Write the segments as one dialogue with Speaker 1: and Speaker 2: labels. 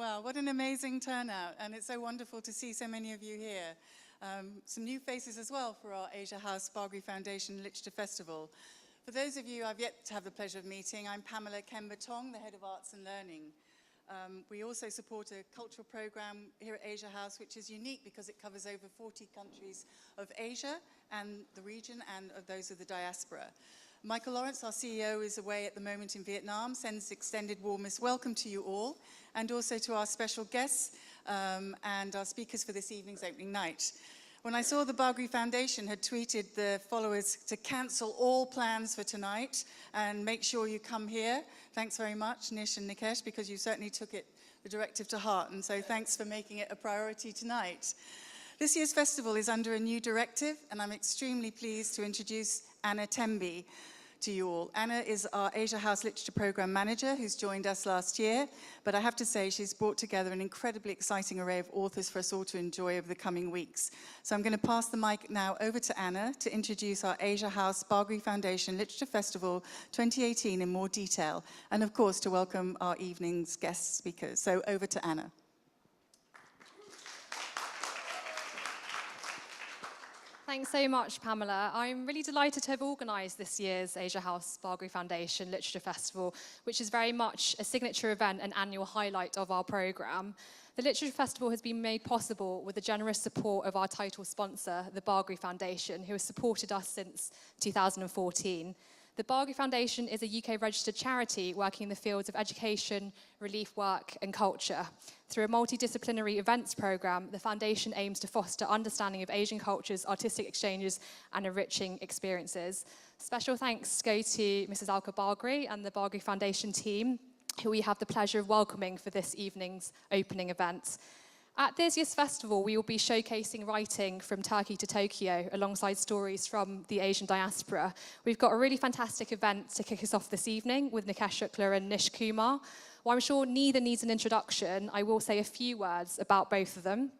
Speaker 1: Well, what an amazing turnout, and it's so wonderful to see so many of you here. Some new faces as well for our Asia House Bagri Foundation Literature Festival. For those of you I've yet to have the pleasure of meeting, I'm Pamela Kemba-Tong, the Head of Arts and Learning. We also support a cultural program here at Asia House, which is unique because it covers over 40 countries of Asia and the region and of those of the diaspora. Michael Lawrence, our CEO, is away at the moment in Vietnam, sends extended warmest welcome to you all, and also to our special guests and our speakers for this evening's opening night. When I saw the Bagri Foundation had tweeted the followers to cancel all plans for tonight and make sure you come here, thanks very much, Nish and Nikesh, because you certainly took the directive to heart, and so thanks for making it a priority tonight. This year's festival is under a new directive, and I'm extremely pleased to introduce Anna Temby to you all. Anna is our Asia House Literature Program Manager who's joined us last year, but I have to say she's brought together an incredibly exciting array of authors for us all to enjoy over the coming weeks. So I'm going to pass the mic now over to Anna to introduce our Asia House Bagri Foundation Literature Festival 2018 in more detail, and of course to welcome our evening's guest speakers. So over to Anna.
Speaker 2: Thanks so much, Pamela. I'm really delighted to have organised this year's Asia House Bagri Foundation Literature Festival, which is very much a signature event and annual highlight of our programme. The Literature Festival has been made possible with the generous support of our title sponsor, the Bagri Foundation, who has supported us since 2014. The Bagri Foundation is a UK-registered charity working in the fields of education, relief work and culture. Through a multidisciplinary events programme, the foundation aims to foster understanding of Asian cultures, artistic exchanges and enriching experiences. Special thanks go to Mrs. Alka Bagri and the Bagri Foundation team, who we have the pleasure of welcoming for this evening's opening event. At this year's festival, we will be showcasing writing from Turkey to Tokyo alongside stories from the Asian diaspora. We've got a really fantastic event to kick us off this evening with Nikesh Shukla and Nish Kumar. While I'm sure neither needs an introduction, I will say a few words about both of them.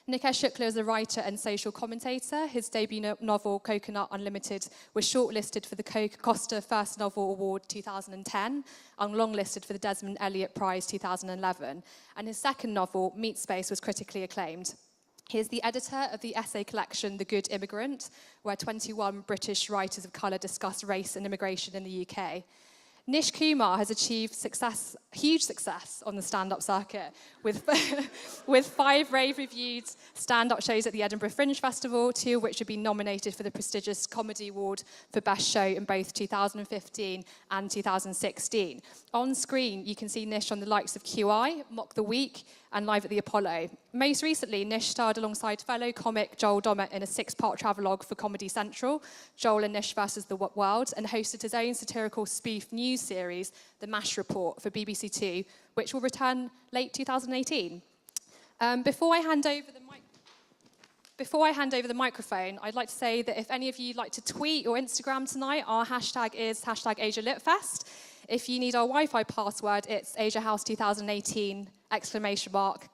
Speaker 2: Nikesh Shukla is a writer and social commentator. His debut novel, Coconut Unlimited, was shortlisted for the Costa First Novel Award 2010 and longlisted for the Desmond Elliott Prize 2011. And his second novel, Meat Space, was critically acclaimed. He is the editor of the essay collection The Good Immigrant, where 21 British writers of colour discuss race and immigration in the UK. Nish Kumar has achieved huge success on the stand-up circuit with 5 rave-reviewed stand-up shows at the Edinburgh Fringe Festival, 2 of which have been nominated for the prestigious Comedy Award for Best Show in both 2015 and 2016. On screen, you can see Nish on the likes of QI, Mock the Week, and Live at the Apollo. Most recently, Nish starred alongside fellow comic Joel Dommett in a 6-part travelogue for Comedy Central, Joel and Nish versus the World, and hosted his own satirical spoof news series, The MASH Report, for BBC Two, which will return late 2018. Before I hand over the microphone, I'd like to say that if any of you like to tweet or Instagram tonight, our hashtag is #AsiaLitFest. If you need our Wi-Fi password, it's AsiaHouse2018,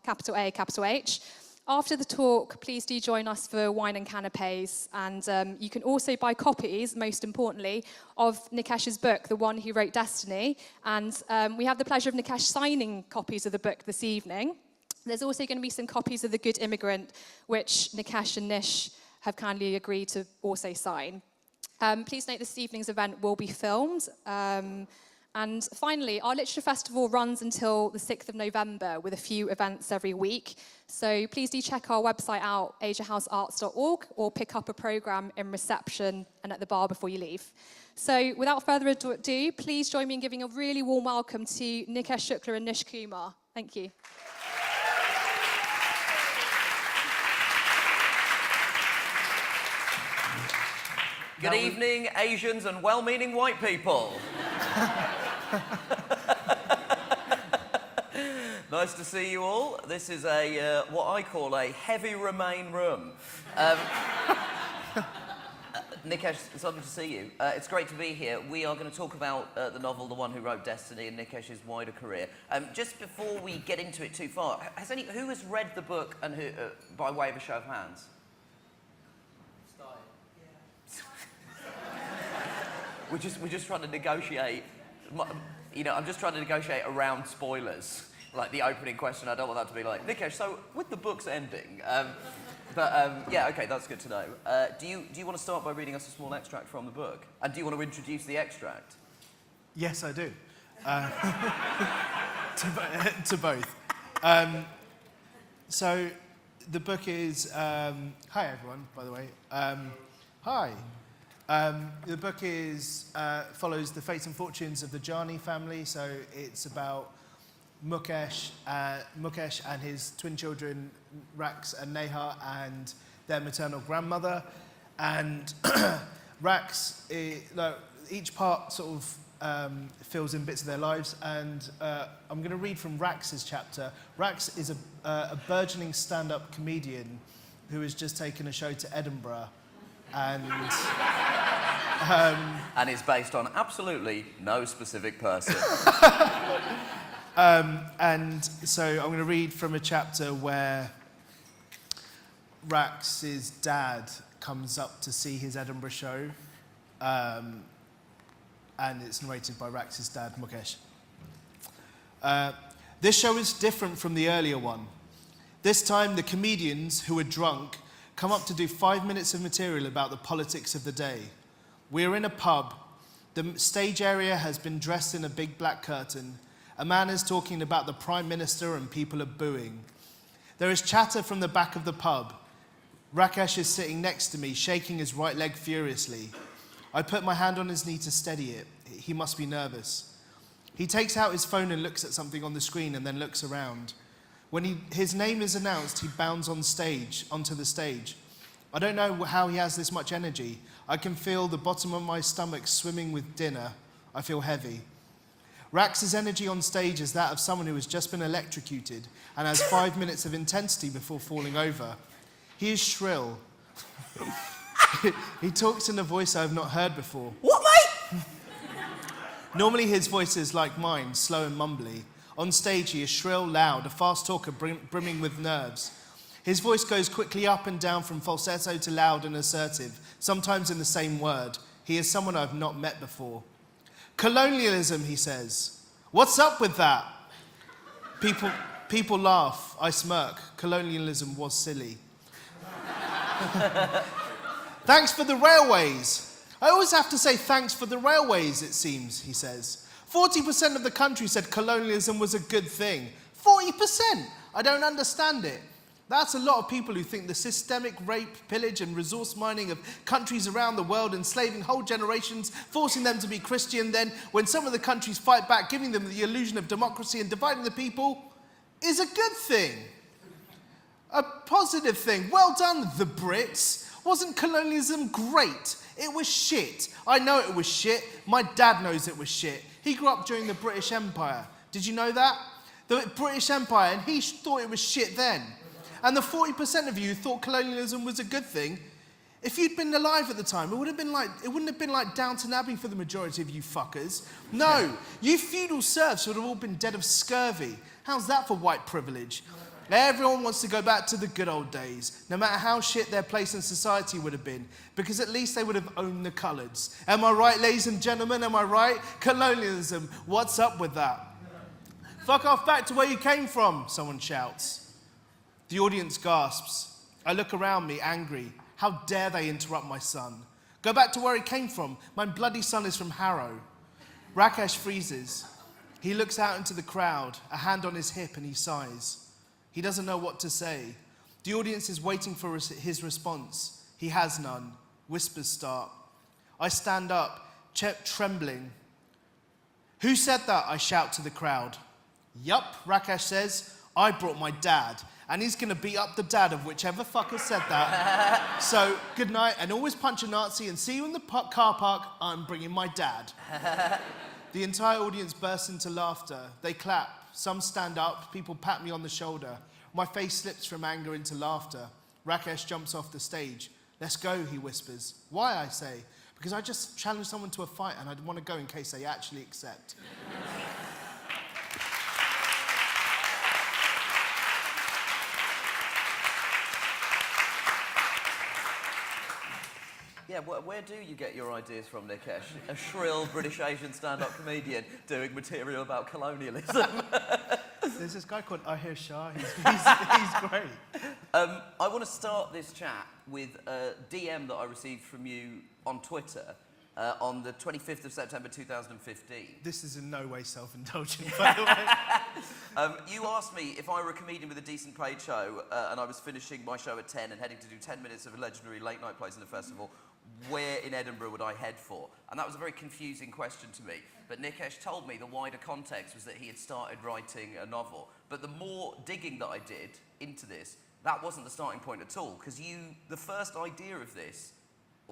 Speaker 2: capital A, capital H. After the talk, please do join us for wine and canapes. And you can also buy copies, most importantly, of Nikesh's book, The One Who Wrote Destiny. And we have the pleasure of Nikesh signing copies of the book this evening. There's also going to be some copies of The Good Immigrant, which Nikesh and Nish have kindly agreed to also sign. Please note this evening's event will be filmed. And finally, our Literature Festival runs until the 6th of November with a few events every week. So please do check our website out, asiahousearts.org, or pick up a programme in reception and at the bar before you leave. So without further ado, please join me in giving a really warm welcome to Nikesh Shukla and Nish Kumar. Thank you.
Speaker 3: Good evening, Asians and well-meaning white people. Nice to see you all. This is what I call a heavy remain room. Nikesh, it's lovely to see you. It's great to be here. We are going to talk about the novel The One Who Wrote Destiny and Nikesh's wider career. Just before we get into it too far, who has read the book and who, by way of a show of hands? We're just trying to negotiate. You know, I'm just trying to negotiate around spoilers. like the opening question. I don't want that to be like, Nikesh, so with the book's ending, yeah, okay, that's good to know. Do you want to start by reading us a small extract from the book? And do you want to introduce the extract?
Speaker 4: Yes, I do. To both. So the book is, hi everyone, by the way. Hi. The book follows the fate and fortunes of the Jani family. So it's about Mukesh and his twin children, Rax and Neha, and their maternal grandmother. And Rax, each part sort of fills in bits of their lives, and I'm going to read from Rax's chapter. Rax is a burgeoning stand-up comedian who has just taken a show to Edinburgh, and
Speaker 3: and is based on absolutely no specific person.
Speaker 4: And so I'm going to read from a chapter where Rax's dad comes up to see his Edinburgh show, and it's narrated by Rax's dad, Mukesh. This show is different from the earlier one. This time, the comedians, who are drunk, come up to do 5 minutes of material about the politics of the day. We are in a pub. The stage area has been dressed in a big black curtain. A man is talking about the Prime Minister and people are booing. There is chatter from the back of the pub. Rakesh is sitting next to me, shaking his right leg furiously. I put my hand on his knee to steady it. He must be nervous. He takes out his phone and looks at something on the screen and then looks around. When his name is announced, he bounds onto the stage. I don't know how he has this much energy. I can feel the bottom of my stomach swimming with dinner. I feel heavy. Rax's energy on stage is that of someone who has just been electrocuted and has 5 minutes of intensity before falling over. He is shrill. He talks in a voice I have not heard before.
Speaker 3: What, mate?
Speaker 4: Normally his voice is like mine, slow and mumbly. On stage he is shrill, loud, a fast talker brimming with nerves. His voice goes quickly up and down from falsetto to loud and assertive, sometimes in the same word. He is someone I've not met before. Colonialism, he says. What's up with that? People laugh. I smirk. Colonialism was silly. Thanks for the railways. I always have to say thanks for the railways, it seems, he says. 40% of the country said colonialism was a good thing. 40%! I don't understand it. That's a lot of people who think the systemic rape, pillage and resource mining of countries around the world, enslaving whole generations, forcing them to be Christian, then when some of the countries fight back, giving them the illusion of democracy and dividing the people, is a good thing. A positive thing. Well done, the Brits. Wasn't colonialism great? It was shit. I know it was shit. My dad knows it was shit. He grew up during the British Empire. Did you know that? The British Empire, and he thought it was shit then. And the 40% of you who thought colonialism was a good thing, if you'd been alive at the time, it wouldn't have been like Downton Abbey for the majority of you fuckers. No, you feudal serfs would have all been dead of scurvy. How's that for white privilege? Everyone wants to go back to the good old days, no matter how shit their place in society would have been, because at least they would have owned the colours. Am I right, ladies and gentlemen? Am I right? Colonialism, what's up with that? Fuck off back to where you came from, someone shouts. The audience gasps. I look around me, angry. How dare they interrupt my son? Go back to where he came from. My bloody son is from Harrow. Rakesh freezes. He looks out into the crowd, a hand on his hip, and he sighs. He doesn't know what to say. The audience is waiting for his response. He has none. Whispers start. I stand up, trembling. Who said that? I shout to the crowd. Yup, Rakesh says. I brought my dad, and he's going to beat up the dad of whichever fucker said that. So, good night, and always punch a Nazi, and see you in the car park. I'm bringing my dad. The entire audience bursts into laughter. They clap. Some stand up, people pat me on the shoulder. My face slips from anger into laughter. Rakesh jumps off the stage. Let's go, he whispers. Why, I say? Because I just challenged someone to a fight and I'd want to go in case they actually accept.
Speaker 3: Yeah, where do you get your ideas from, Nikesh? A shrill British Asian stand-up comedian doing material about colonialism.
Speaker 4: There's this guy called Ahir Shah. He's great.
Speaker 3: I want to start this chat with a DM that I received from you on Twitter on the 25th of September 2015.
Speaker 4: This is in no way self-indulgent, by the way.
Speaker 3: You asked me if I were a comedian with a decent paid show and I was finishing my show at 10 and heading to do 10 minutes of a legendary late night plays in the festival, where in Edinburgh would I head for? And that was a very confusing question to me. But Nikesh told me the wider context was that he had started writing a novel. But the more digging that I did into this, that wasn't the starting point at all, because the first idea of this,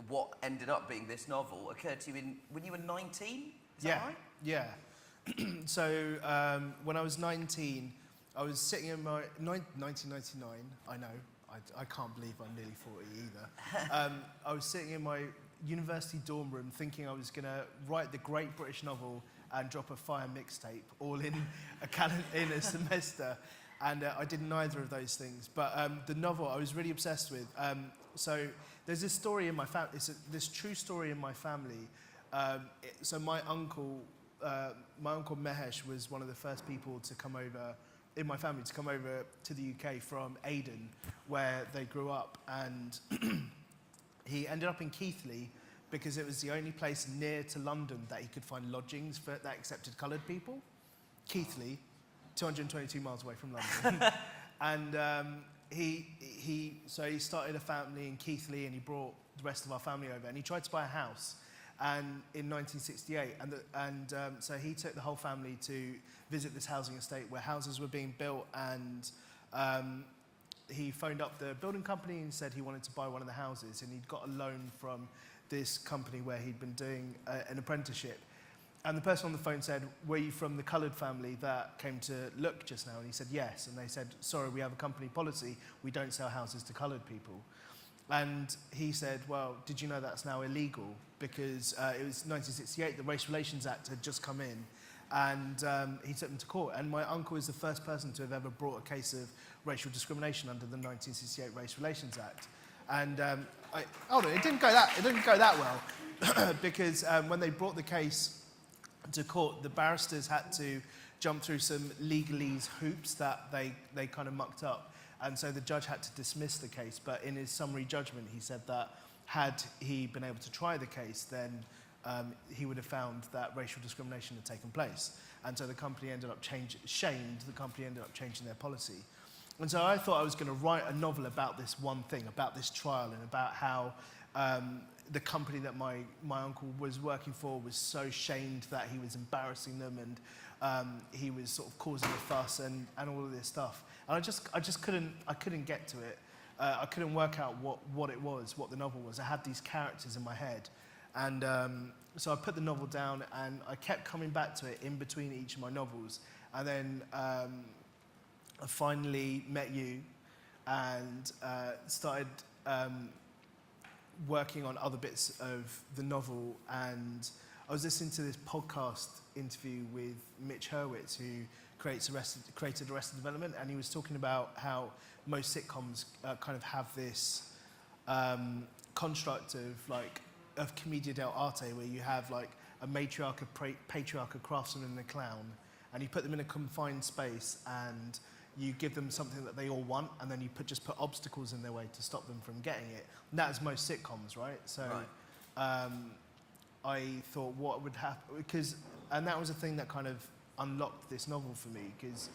Speaker 3: what ended up being this novel, occurred to you when you were 19? Is that right?
Speaker 4: Yeah. So when I was 19, I was sitting in my 1999. I know, I can't believe I'm nearly 40 either. I was sitting in my university dorm room thinking I was going to write the great British novel and drop a fire mixtape all in a semester. And I did neither of those things. But the novel I was really obsessed with. So there's this story in my family. It's this true story in my family. So my uncle Mehesh was one of the first people to come over in my family to come over to the UK from Aden, where they grew up, and he ended up in Keighley because it was the only place near to London that he could find lodgings that accepted coloured people. Keighley, 222 miles away from London. And so he started a family in Keighley, and he brought the rest of our family over, and he tried to buy a house and in 1968, so he took the whole family to visit this housing estate where houses were being built, and he phoned up the building company and said he wanted to buy one of the houses, and he'd got a loan from this company where he'd been doing an apprenticeship. And the person on the phone said, "Were you from the coloured family that came to look just now?" And he said, "Yes." And they said, "Sorry, we have a company policy. We don't sell houses to coloured people." And he said, "Well, did you know that's now illegal? Because it was 1968, the Race Relations Act had just come in." And he took them to court. And my uncle is the first person to have ever brought a case of racial discrimination under the 1968 Race Relations Act. And hold on, it didn't go that well, because when they brought the case to court, the barristers had to jump through some legalese hoops that they kind of mucked up. And so the judge had to dismiss the case. But in his summary judgment, he said that had he been able to try the case, then he would have found that racial discrimination had taken place. And so the company ended up changing their policy. And so I thought I was going to write a novel about this one thing, about this trial, and about how the company that my uncle was working for was so shamed that he was embarrassing them, and he was sort of causing a fuss and all of this stuff. And I just couldn't get to it. I couldn't work out what it was, what the novel was. I had these characters in my head. And so I put the novel down, and I kept coming back to it in between each of my novels. And then I finally met you and started working on other bits of the novel. And I was listening to this podcast interview with Mitch Hurwitz, who created Arrested Development, and he was talking about how most sitcoms kind of have this construct of commedia dell'arte, where you have like a matriarch, a patriarch, a craftsman, and a clown, and you put them in a confined space, and you give them something that they all want, and then you just put obstacles in their way to stop them from getting it. And that is most sitcoms, right? So I thought what would happen, and that was a thing that kind of unlocked this novel for me, because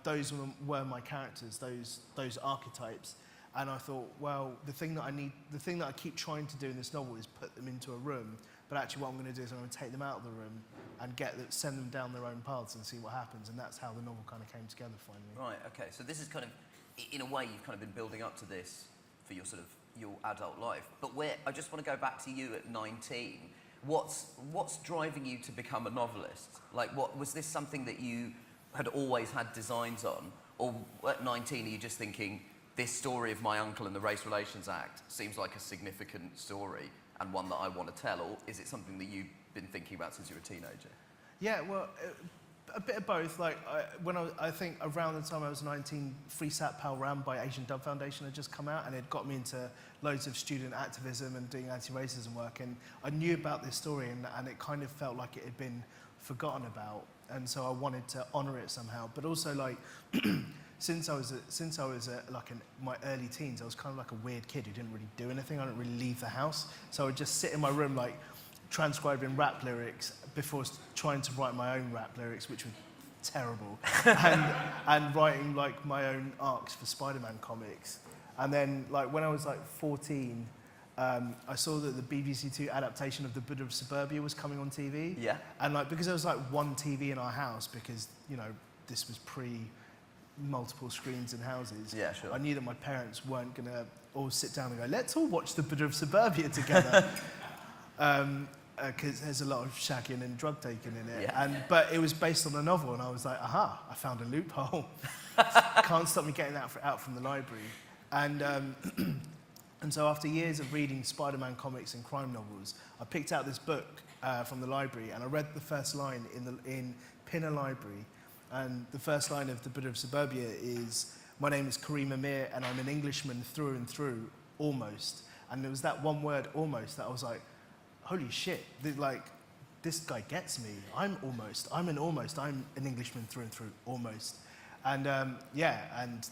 Speaker 4: those were my characters, those archetypes. And I thought, well, the thing that I keep trying to do in this novel is put them into a room, but actually what I'm going to do is I'm going to take them out of the room and send them down their own paths and see what happens. And that's how the novel kind of came together finally.
Speaker 3: Right, okay. So this is kind of, in a way, you've kind of been building up to this for your sort of, your adult life. But I just want to go back to you at 19. What's driving you to become a novelist? Like, was this something that you had always had designs on? Or at 19, are you just thinking, this story of my uncle and the Race Relations Act seems like a significant story and one that I want to tell? Or is it something that you've been thinking about since you were a teenager?
Speaker 4: Yeah, well, a bit of both. Like, I think around the time I was 19, Free Sat Pal Ram by Asian Dub Foundation had just come out, and it got me into loads of student activism and doing anti-racism work. And I knew about this story, and it kind of felt like it had been forgotten about. and so I wanted to honour it somehow. But also, like, since I was in my early teens, I was kind of like a weird kid who didn't really do anything. I didn't really leave the house, so I would just sit in my room, like, transcribing rap lyrics before trying to write my own rap lyrics, which were terrible, and writing like my own arcs for Spider-Man comics. And then, like, when I was like 14, I saw that the BBC Two adaptation of The Buddha of Suburbia was coming on TV.
Speaker 3: Yeah.
Speaker 4: And like, because there was like one TV in our house, because, you know, this was multiple screens in houses.
Speaker 3: Yeah, sure.
Speaker 4: I knew that my parents weren't gonna all sit down and go, let's all watch The Buddha of Suburbia together. Because there's a lot of shagging and drug taking in it.
Speaker 3: Yeah.
Speaker 4: But it was based on a novel, and I was like, aha, I found a loophole. Can't stop me getting that out from the library. And so after years of reading Spider-Man comics and crime novels, I picked out this book from the library, and I read the first line in Pinner Library. And the first line of The Buddha of Suburbia is, my name is Kareem Amir, and I'm an Englishman through and through, almost. And there was that one word, almost, that I was like, holy shit, like, this guy gets me. I'm an Englishman through and through, almost. And and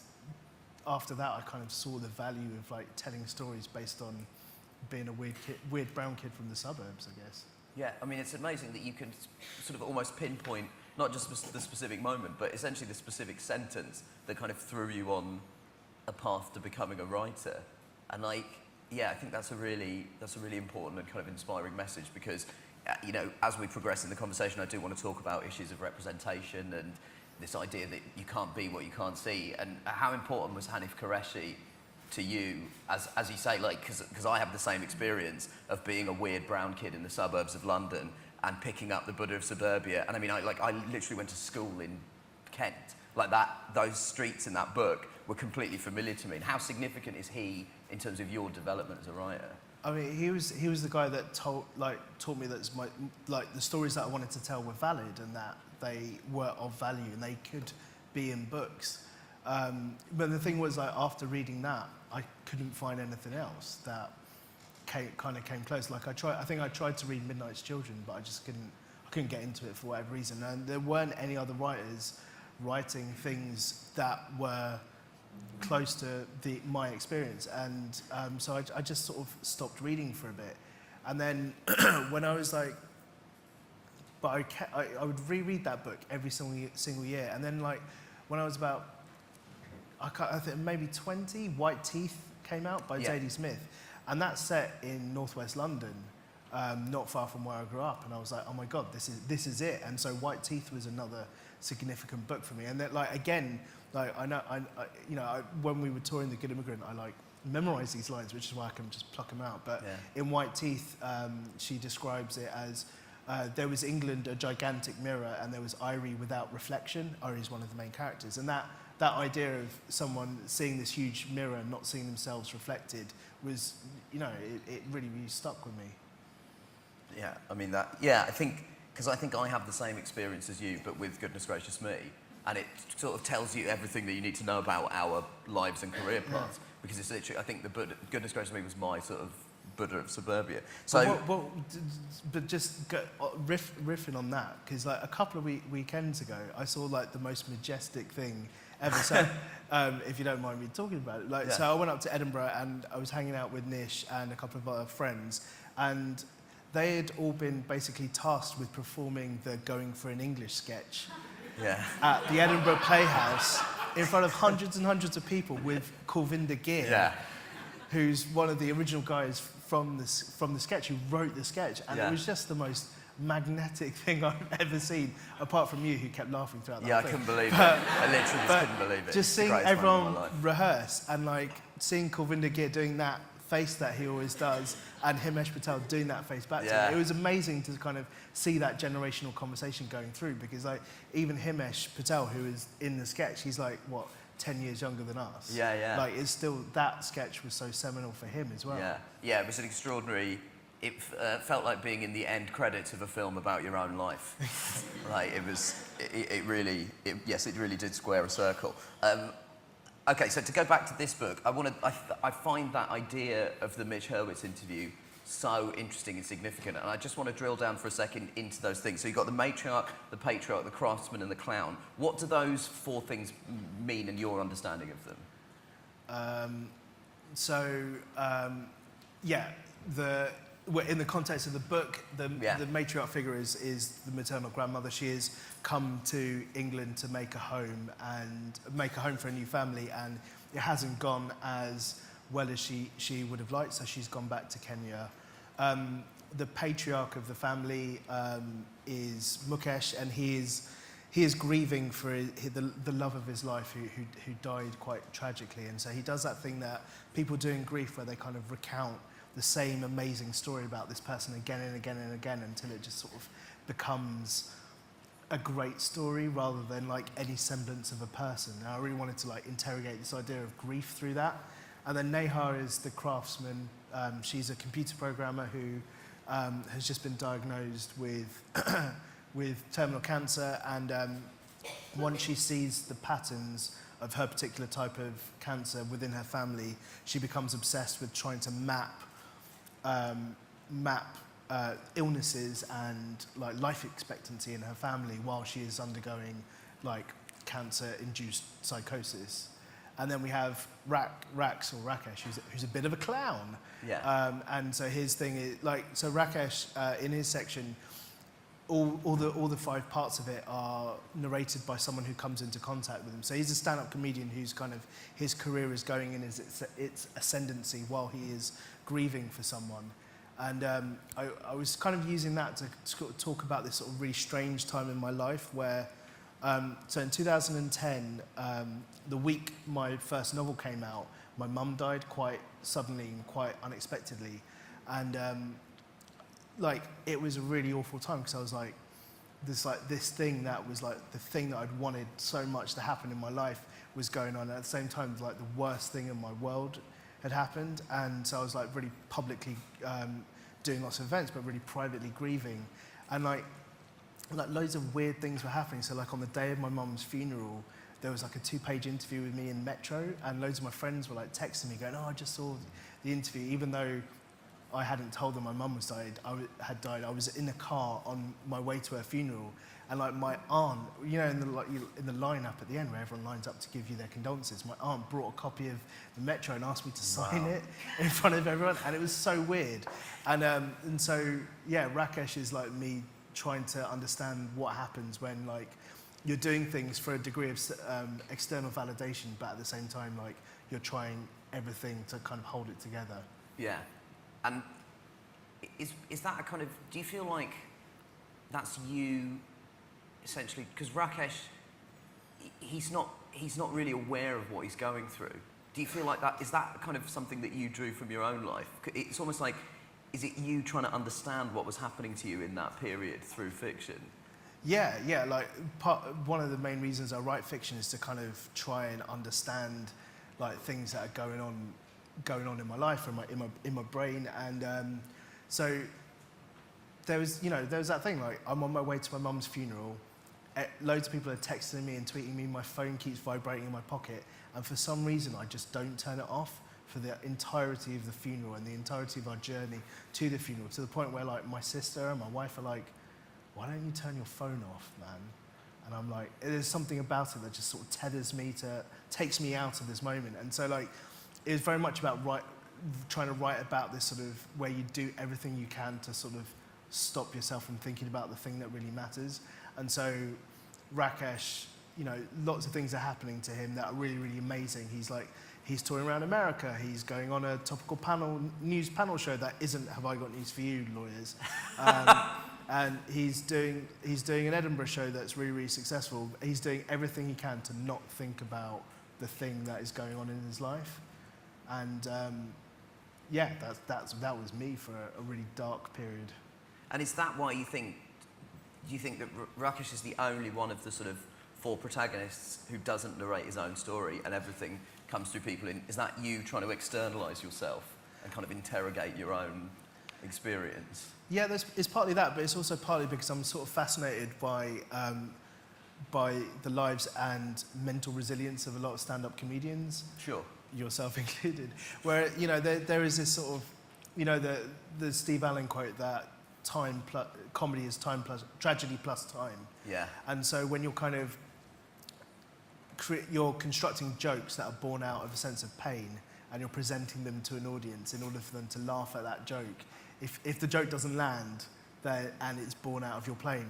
Speaker 4: after that, I kind of saw the value of like telling stories based on being a weird brown kid from the suburbs, I guess.
Speaker 3: Yeah, I mean, it's amazing that you can sort of almost pinpoint not just the specific moment, but essentially the specific sentence that kind of threw you on a path to becoming a writer. And like, yeah, I think that's a really important and kind of inspiring message, because, you know, as we progress in the conversation, I do want to talk about issues of representation and this idea that you can't be what you can't see. And how important was Hanif Qureshi to you, as you say, like, because I have the same experience of being a weird brown kid in the suburbs of London and picking up The Buddha of Suburbia. And I mean, I literally went to school in Kent. Like those streets in that book were completely familiar to me. And how significant is he in terms of your development as a writer?
Speaker 4: I mean, he was the guy that taught me that the stories that I wanted to tell were valid and that they were of value and they could be in books. But the thing was, like, after reading that, I couldn't find anything else that came close. Like, I think I tried to read Midnight's Children, but I couldn't get into it for whatever reason. And there weren't any other writers writing things that were close to my experience, and so I just sort of stopped reading for a bit. And then when I was like, but I would reread that book every single year. And then, like, when I was about, I think maybe 20, White Teeth came out by J.D. Smith, and that's set in northwest London, not far from where I grew up. And I was like, oh my God, this is it. And so White Teeth was another significant book for me. And that, like, again, like, when we were touring The Good Immigrant, I like memorized these lines, which is why I can just pluck them out. But in White Teeth, she describes it as, there was England, a gigantic mirror, and there was Irie without reflection. Irie's one of the main characters. And that idea of someone seeing this huge mirror and not seeing themselves reflected was, you know, it really, really stuck with me.
Speaker 3: Yeah, I mean, I think I have the same experience as you, but with Goodness Gracious Me. And it sort of tells you everything that you need to know about our lives and career paths. Because it's literally, I think Goodness Gracious Me was my sort of Buddha of Suburbia. So,
Speaker 4: but just riffing on that, because like a couple of weekends ago, I saw like the most majestic thing ever. So, if you don't mind me talking about it, so I went up to Edinburgh and I was hanging out with Nish and a couple of other friends, and they had all been basically tasked with performing the Going for an English sketch at the Edinburgh Playhouse in front of hundreds and hundreds of people with Kulvinder Gill, who's one of the original guys from the sketch, who wrote the sketch. And it was just the most magnetic thing I've ever seen, apart from you, who kept laughing throughout that thing.
Speaker 3: I couldn't believe it. I literally just couldn't believe it.
Speaker 4: Just seeing everyone rehearse and like seeing Kulvinder Gill doing that face that he always does, and Himesh Patel doing that face back to him. It was amazing to kind of see that generational conversation going through, because like even Himesh Patel, who is in the sketch, he's like, what, 10 years younger than us. Like, it's still, that sketch was so seminal for him as well.
Speaker 3: It was an extraordinary, it felt like being in the end credits of a film about your own life. Like, it really did square a circle. Okay, so to go back to this book, I find that idea of the Mitch Hurwitz interview so interesting and significant. And I just want to drill down for a second into those things. So you've got the matriarch, the patriarch, the craftsman, and the clown. What do those four things mean in your understanding of them?
Speaker 4: In the context of the book, the matriarch figure is the maternal grandmother. She has come to England to make a home for a new family, and it hasn't gone as well as she would have liked, so she's gone back to Kenya. The patriarch of the family is Mukesh, and he is grieving for the love of his life who died quite tragically, and so he does that thing that people do in grief where they kind of recount the same amazing story about this person again and again and again until it just sort of becomes a great story rather than like any semblance of a person. And I really wanted to like interrogate this idea of grief through that. And then Neha is the craftsman. She's a computer programmer who has just been diagnosed with with terminal cancer, and once she sees the patterns of her particular type of cancer within her family, she becomes obsessed with trying to map illnesses and like life expectancy in her family while she is undergoing like cancer-induced psychosis. And then we have Rakesh who's a bit of a clown.
Speaker 3: Yeah.
Speaker 4: And so his thing is so Rakesh in his section, all the five parts of it are narrated by someone who comes into contact with him. So he's a stand-up comedian who's kind of, his career is going in its ascendancy while he is grieving for someone. And I was kind of using that to sort of talk about this sort of really strange time in my life where, so in 2010, the week my first novel came out, my mum died quite suddenly and quite unexpectedly. And it was a really awful time because I was like, this thing that was like the thing that I'd wanted so much to happen in my life was going on. And at the same time, like the worst thing in my world had happened. And so I was like really publicly doing lots of events, but really privately grieving. And like loads of weird things were happening. So like on the day of my mum's funeral, there was like a 2-page interview with me in Metro, and loads of my friends were like texting me going, oh, I just saw the interview, even though I hadn't told them my mum had died. I was in the car on my way to her funeral, and like my aunt, you know, in the lineup at the end where everyone lines up to give you their condolences, my aunt brought a copy of the Metro and asked me to sign it in front of everyone, and it was so weird. And so yeah, Rakesh is like me trying to understand what happens when like you're doing things for a degree of external validation, but at the same time like you're trying everything to kind of hold it together.
Speaker 3: Yeah. And is that a kind of, do you feel like that's you essentially, because Rakesh, he's not really aware of what he's going through. Do you feel like that, is that kind of something that you drew from your own life? It's almost like, is it you trying to understand what was happening to you in that period through fiction?
Speaker 4: Yeah, like one of the main reasons I write fiction is to kind of try and understand like things that are going on in my life or in my brain. And so there was that thing, like I'm on my way to my mum's funeral, loads of people are texting me and tweeting me, my phone keeps vibrating in my pocket, and for some reason I just don't turn it off for the entirety of the funeral and the entirety of our journey to the funeral, to the point where like my sister and my wife are like, why don't you turn your phone off, man? And I'm like, there's something about it that just sort of takes me out of this moment. And so like, it was very much about trying to write about this sort of where you do everything you can to sort of stop yourself from thinking about the thing that really matters. And so Rakesh, you know, lots of things are happening to him that are really, really amazing. He's touring around America. He's going on a topical news panel show that isn't Have I Got News For You, lawyers. And he's doing an Edinburgh show that's really, really successful. He's doing everything he can to not think about the thing that is going on in his life. And that was me for a really dark period.
Speaker 3: And is that why do you think that Rakesh is the only one of the sort of 4 protagonists who doesn't narrate his own story and everything comes through people is that you trying to externalise yourself and kind of interrogate your own experience?
Speaker 4: Yeah, it's partly that, but it's also partly because I'm sort of fascinated by the lives and mental resilience of a lot of stand-up comedians.
Speaker 3: Sure.
Speaker 4: Yourself included, where, you know, there is this sort of you know, the Steve Allen quote that comedy is time plus tragedy plus time.
Speaker 3: Yeah.
Speaker 4: And so when you're kind of you're constructing jokes that are born out of a sense of pain, and you're presenting them to an audience in order for them to laugh at that joke. If the joke doesn't land and it's born out of your pain,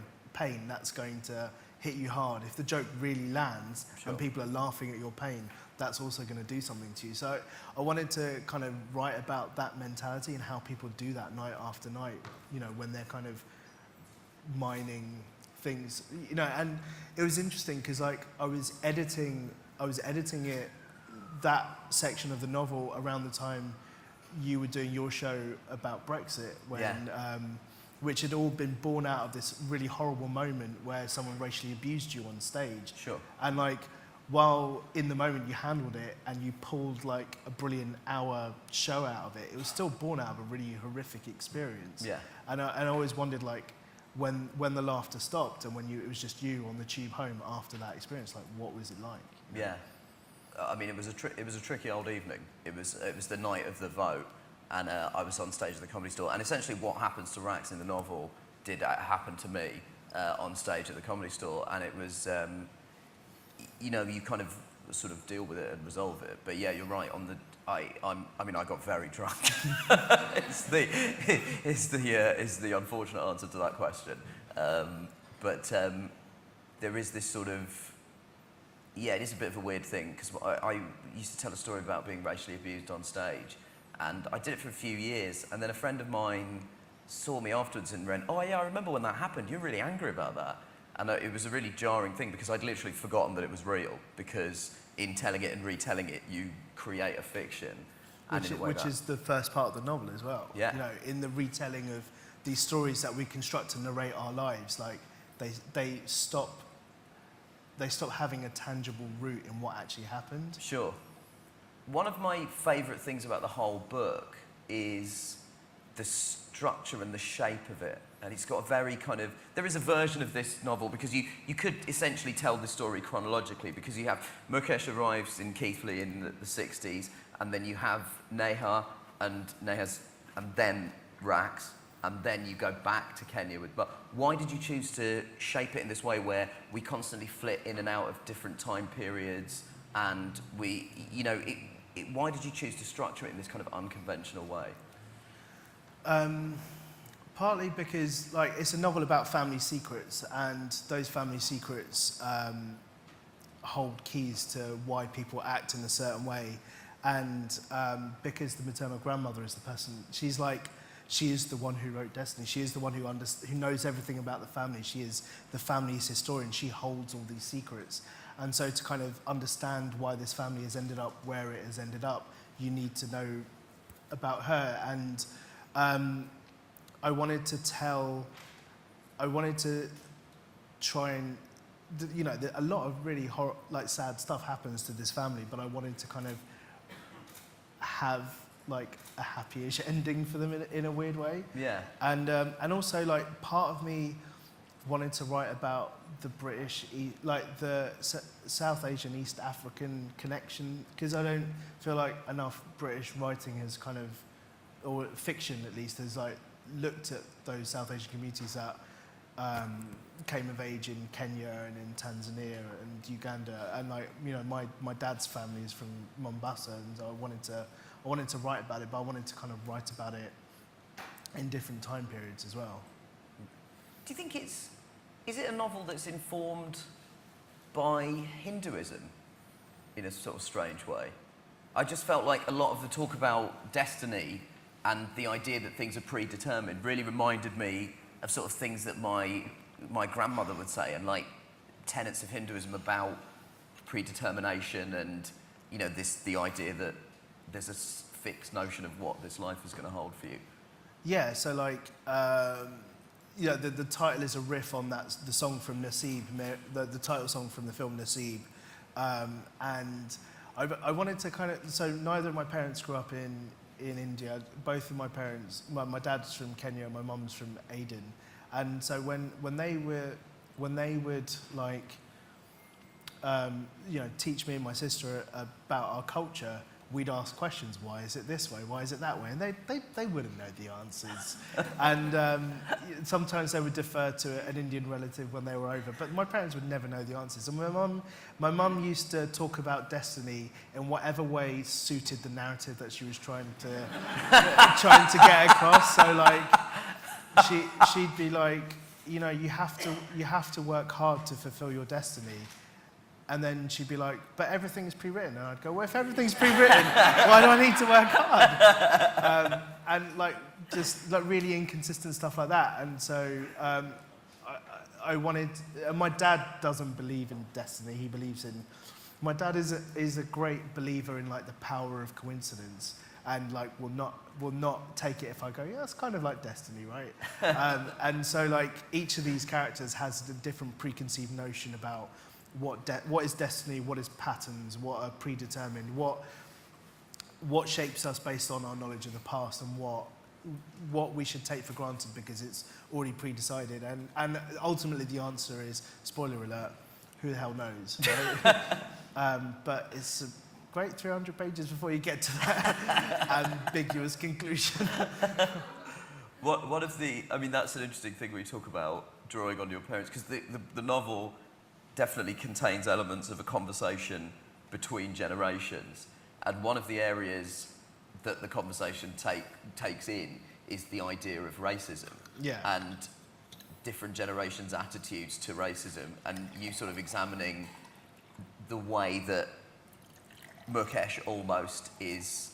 Speaker 4: that's going to hit you hard. If the joke really lands
Speaker 3: Sure.
Speaker 4: and people are laughing at your pain, that's also going to do something to you. So I wanted to kind of write about that mentality and how people do that night after night, you know, when they're kind of mining things, you know. And it was interesting because like I was editing it, that section of the novel, around the time you were doing your show about Brexit, when which had all been born out of this really horrible moment where someone racially abused you on stage.
Speaker 3: Sure.
Speaker 4: And like, while in the moment you handled it and you pulled like a brilliant hour show out of it, it was still born out of a really horrific experience.
Speaker 3: Yeah.
Speaker 4: And I always wondered, like, when the laughter stopped and when it was just you on the tube home after that experience, like, what was it like?
Speaker 3: Yeah. I mean, it was a tricky old evening. It was the night of the vote, and I was on stage at the Comedy Store. And essentially, what happens to Rax in the novel did happen to me on stage at the Comedy Store, and it was, you know, you kind of sort of deal with it and resolve it. But yeah, you're right. I mean, I got very drunk. It's the unfortunate answer to that question. But there is this sort of. Yeah, it is a bit of a weird thing, because I used to tell a story about being racially abused on stage, and I did it for a few years, and then a friend of mine saw me afterwards and went, "Oh yeah, I remember when that happened, you're really angry about that." And it was a really jarring thing, because I'd literally forgotten that it was real, because in telling it and retelling it, you create a fiction.
Speaker 4: Which is the first part of the novel as well.
Speaker 3: Yeah.
Speaker 4: You know, in the retelling of these stories that we construct to narrate our lives, like, they stop having a tangible root in what actually happened.
Speaker 3: Sure. One of my favourite things about the whole book is the structure and the shape of it. And it's got a very kind of... There is a version of this novel, because you could essentially tell the story chronologically, because you have Mukesh arrives in Keighley in the 60s, and then you have Neha and then Rax, and then you go back to Kenya with. But why did you choose to shape it in this way, where we constantly flit in and out of different time periods, and we, you know, why did you choose to structure it in this kind of unconventional way?
Speaker 4: Partly because, like, it's a novel about family secrets, and those family secrets hold keys to why people act in a certain way, and because the maternal grandmother is the person, she is the one who wrote Destiny. She is the one who knows everything about the family. She is the family's historian. She holds all these secrets. And so to kind of understand why this family has ended up where it has ended up, you need to know about her. And I wanted to try and, you know, a lot of really sad stuff happens to this family, but I wanted to kind of have like a happy-ish ending for them in a weird way.
Speaker 3: Yeah.
Speaker 4: And also, like, part of me wanted to write about the British, like the South Asian, East African connection, because I don't feel like enough British writing has kind of, or fiction at least, has like looked at those South Asian communities that came of age in Kenya and in Tanzania and Uganda. And, like, you know, my dad's family is from Mombasa, and I wanted to write about it, but I wanted to kind of write about it in different time periods as well.
Speaker 3: Do you think is it a novel that's informed by Hinduism in a sort of strange way? I just felt like a lot of the talk about destiny and the idea that things are predetermined really reminded me of sort of things that my grandmother would say, and like tenets of Hinduism about predetermination, and, you know, the idea that there's a fixed notion of what this life is going to hold for you.
Speaker 4: Yeah, so like, you know, the title is a riff on the song from Naseeb, the title song from the film Naseeb, and I wanted to kind of, so neither of my parents grew up in India. Both of my parents, my dad's from Kenya, my mum's from Aden, and so when they would like, you know, teach me and my sister about our culture, we'd ask questions. Why is it this way? Why is it that way? And they wouldn't know the answers. And sometimes they would defer to an Indian relative when they were over. But my parents would never know the answers. And my mum used to talk about destiny in whatever way suited the narrative that she was trying to get across. So like, she'd be like, you know, you have to work hard to fulfill your destiny. And then she'd be like, but everything's pre-written. And I'd go, well, if everything's pre-written, why do I need to work hard? And like, just like really inconsistent stuff like that. And so I wanted, my dad doesn't believe in destiny. He believes in, my dad is a great believer in like the power of coincidence. And like, will not take it if I go, yeah, it's kind of like destiny, right? And so like, each of these characters has a different preconceived notion about what is destiny, what is patterns, what are predetermined, what shapes us based on our knowledge of the past, and what we should take for granted because it's already pre-decided. And ultimately the answer is, spoiler alert, who the hell knows, right? But it's a great 300 pages before you get to that ambiguous conclusion.
Speaker 3: One of the, I mean, that's an interesting thing we talk about drawing on your parents, because the novel definitely contains elements of a conversation between generations. And one of the areas that the conversation takes in is the idea of racism.
Speaker 4: Yeah.
Speaker 3: And different generations' attitudes to racism, and you sort of examining the way that Mukesh almost is,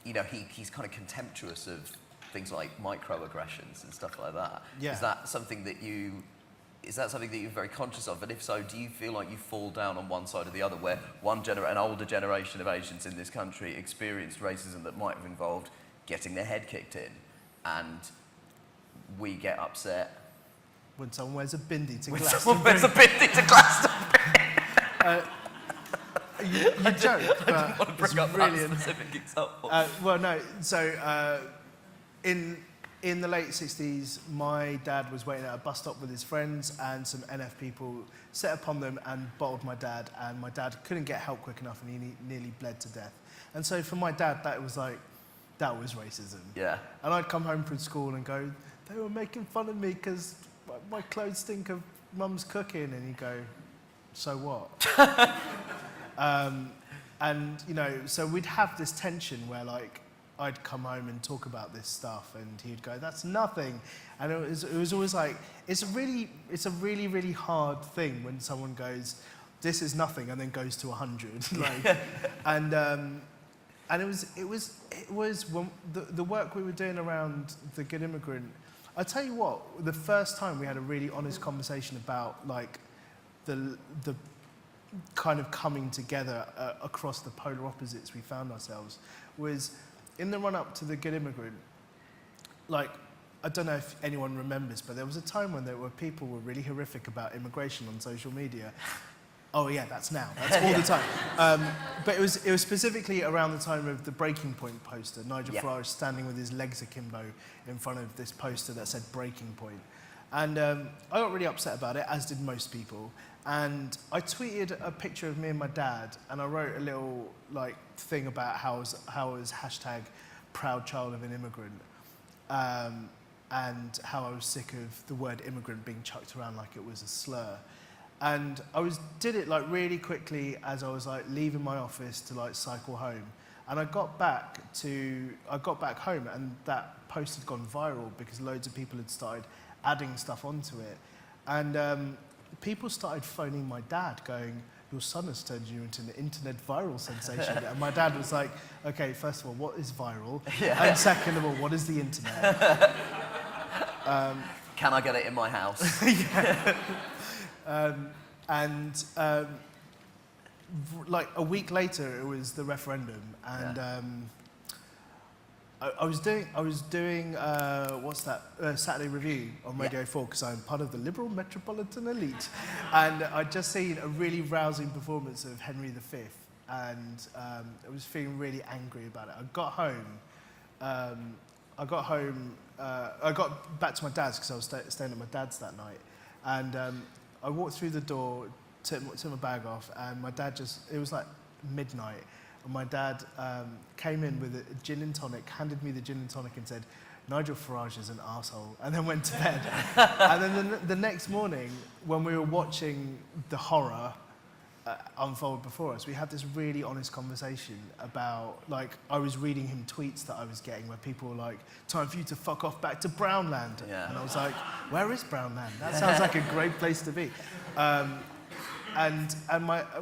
Speaker 3: you know, he's kind of contemptuous of things like microaggressions and stuff like that.
Speaker 4: Yeah.
Speaker 3: Is that something that you're very conscious of? And if so, do you feel like you fall down on one side or the other, where an older generation of Asians in this country experienced racism that might have involved getting their head kicked in, and we get upset
Speaker 4: when someone wears a bindi to
Speaker 3: when
Speaker 4: Glastonbury?
Speaker 3: someone wears a bindi to Glastonbury?
Speaker 4: You joke, but
Speaker 3: I didn't want to bring up
Speaker 4: really
Speaker 3: that specific example.
Speaker 4: well, no. So in the late 60s, my dad was waiting at a bus stop with his friends, and some NF people set upon them and bottled my dad, and my dad couldn't get help quick enough, and he nearly bled to death. And so for my dad, that was racism.
Speaker 3: Yeah.
Speaker 4: And I'd come home from school and go, they were making fun of me because my clothes stink of mum's cooking, and he'd go, so what? And, you know, so we'd have this tension where, like, I'd come home and talk about this stuff, and he'd go, that's nothing. And it was always like, it's a really, really hard thing when someone goes, this is nothing, and then goes to 100. Like, and it was when the work we were doing around The Good Immigrant. I tell you what, the first time we had a really honest conversation about, like, the kind of coming together across the polar opposites we found ourselves was in the run-up to The Good Immigrant. Like, I don't know if anyone remembers, but there was a time when people were really horrific about immigration on social media. Oh yeah, that's now. That's all the time. But it was specifically around the time of the Breaking Point poster. Nigel Farage standing with his legs akimbo in front of this poster that said Breaking Point. And I got really upset about it, as did most people. And I tweeted a picture of me and my dad, and I wrote a little like thing about how I was hashtag proud child of an immigrant, and how I was sick of the word immigrant being chucked around like it was a slur. And did it like really quickly as I was like leaving my office to like cycle home. And I got back home, and that post had gone viral because loads of people had started adding stuff onto it. And people started phoning my dad going, your son has turned you into an internet viral sensation. And my dad was like, okay, first of all, what is viral? Yeah. And second of all, what is the internet?
Speaker 3: Can I get it in my house?
Speaker 4: Like a week later, it was the referendum, and I was doing Saturday Review on Radio 4 because I'm part of the liberal metropolitan elite, and I'd just seen a really rousing performance of Henry V, and I was feeling really angry about it. I got back to my dad's because I was staying at my dad's that night, and I walked through the door, took my bag off, and my dad it was like midnight, and my dad came in with a gin and tonic, handed me the gin and tonic and said, Nigel Farage is an arsehole, and then went to bed. And then the next morning, when we were watching the horror unfold before us, we had this really honest conversation about, like, I was reading him tweets that I was getting where people were like, time for you to fuck off back to Brownland.
Speaker 3: Yeah.
Speaker 4: And I was like, where is Brownland? That sounds like a great place to be.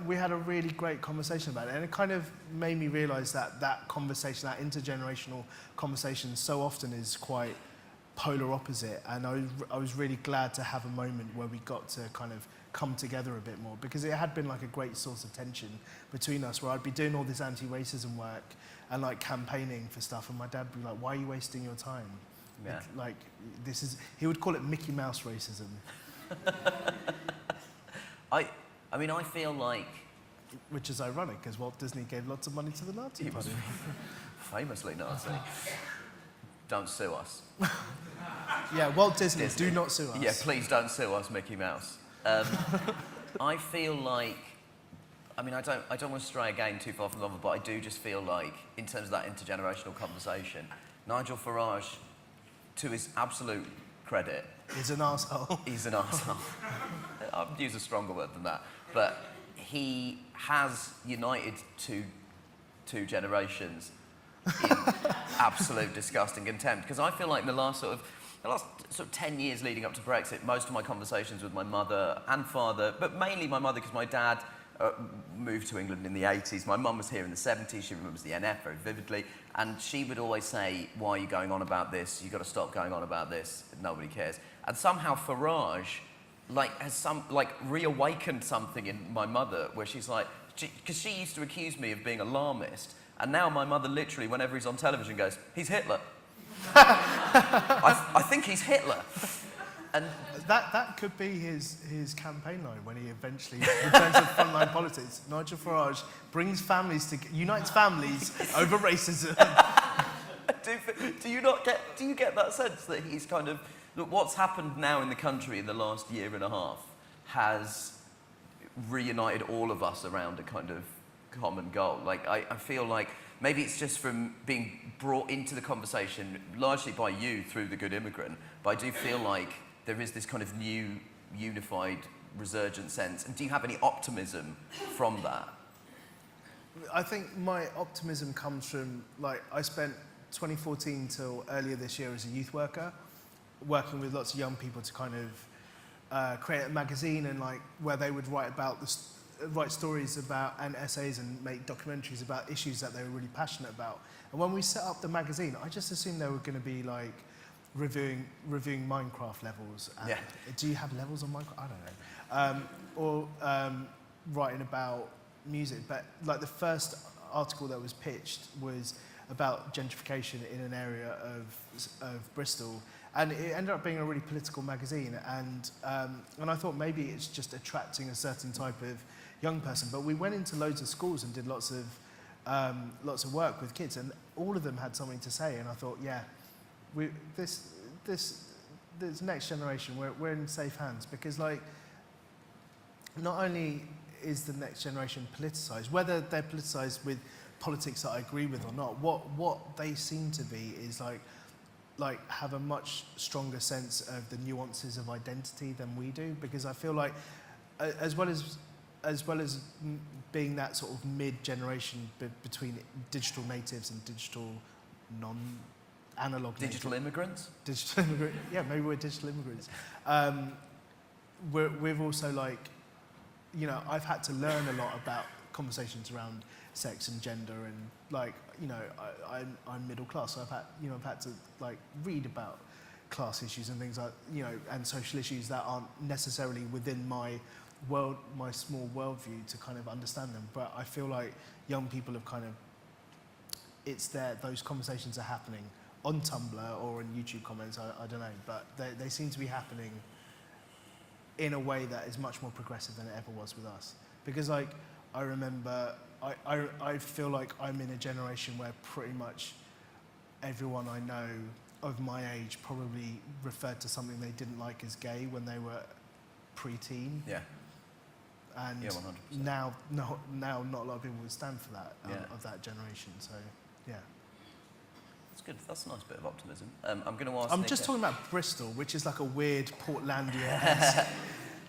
Speaker 4: We had a really great conversation about it, and it kind of made me realise that conversation, that intergenerational conversation, so often is quite polar opposite. And I was really glad to have a moment where we got to kind of come together a bit more, because it had been like a great source of tension between us, where I'd be doing all this anti-racism work and like campaigning for stuff, and my dad would be like, why are you wasting your time?
Speaker 3: Yeah.
Speaker 4: Like this is, he would call it Mickey Mouse racism.
Speaker 3: I mean, I feel like...
Speaker 4: Which is ironic, because Walt Disney gave lots of money to the Nazi
Speaker 3: He was
Speaker 4: Party.
Speaker 3: famously Nazi. Don't sue us.
Speaker 4: Yeah, Walt Disney, do not sue us.
Speaker 3: Yeah, please don't sue us, Mickey Mouse. I feel like, I mean, I don't want to stray again too far from the novel, but I do just feel like, in terms of that intergenerational conversation, Nigel Farage, to his absolute credit...
Speaker 4: He's an arsehole.
Speaker 3: He's an arsehole. I'd use a stronger word than that. But he has united two generations in absolute disgust and contempt. Because I feel like the last sort of 10 years leading up to Brexit, most of my conversations with my mother and father, but mainly my mother, because my dad moved to England in the 80s. My mum was here in the 70s. She remembers the NF very vividly. And she would always say, why are you going on about this? You've got to stop going on about this. Nobody cares. And somehow Farage has reawakened something in my mother, where she's like, because she used to accuse me of being alarmist, and now my mother literally, whenever he's on television, goes, he's Hitler. I think he's Hitler. And
Speaker 4: that could be his campaign line when he eventually returns to frontline politics. Nigel Farage brings families unites families over racism.
Speaker 3: do you get that sense that he's kind of, look, what's happened now in the country in the last year and a half has reunited all of us around a kind of common goal? Like, I feel like maybe it's just from being brought into the conversation largely by you through The Good Immigrant, but I do feel like there is this kind of new, unified, resurgent sense. And do you have any optimism from that?
Speaker 4: I think my optimism comes from, like, I spent 2014 till earlier this year as a youth worker, working with lots of young people to kind of create a magazine, and like where they would write stories about and essays and make documentaries about issues that they were really passionate about. And when we set up the magazine, I just assumed they were going to be like reviewing Minecraft levels. And
Speaker 3: yeah.
Speaker 4: Do you have levels on Minecraft? I don't know. Or writing about music. But like the first article that was pitched was about gentrification in an area of Bristol. And it ended up being a really political magazine. And I thought maybe it's just attracting a certain type of young person. But we went into loads of schools and did lots of work with kids, and all of them had something to say. And I thought, yeah, this next generation, we're in safe hands, because like, not only is the next generation politicized, whether they're politicized with politics that I agree with or not, what they seem to be is like have a much stronger sense of the nuances of identity than we do, because I feel like as well as being that sort of mid-generation between digital natives and digital non-analog
Speaker 3: Digital immigrants?
Speaker 4: Digital immigrant, yeah, maybe we're digital immigrants. We've also, like, you know, I've had to learn a lot about conversations around sex and gender, and like, you know, I'm middle class, so I've had to like read about class issues and things like, you know, and social issues that aren't necessarily within my small worldview to kind of understand them. But I feel like young people have kind of, it's there, those conversations are happening on Tumblr or in YouTube comments, I don't know, but they seem to be happening in a way that is much more progressive than it ever was with us. Because like, I remember, I feel like I'm in a generation where pretty much everyone I know of my age probably referred to something they didn't like as gay when they were pre-teen.
Speaker 3: Yeah.
Speaker 4: And
Speaker 3: Yeah, 100%.
Speaker 4: now not a lot of people would stand for that,
Speaker 3: Yeah.
Speaker 4: of that generation. So, yeah.
Speaker 3: That's good. That's a nice bit of optimism. I'm going to ask
Speaker 4: I'm
Speaker 3: Nick
Speaker 4: just
Speaker 3: here.
Speaker 4: talking about Bristol, which is like a weird Portlandia-esque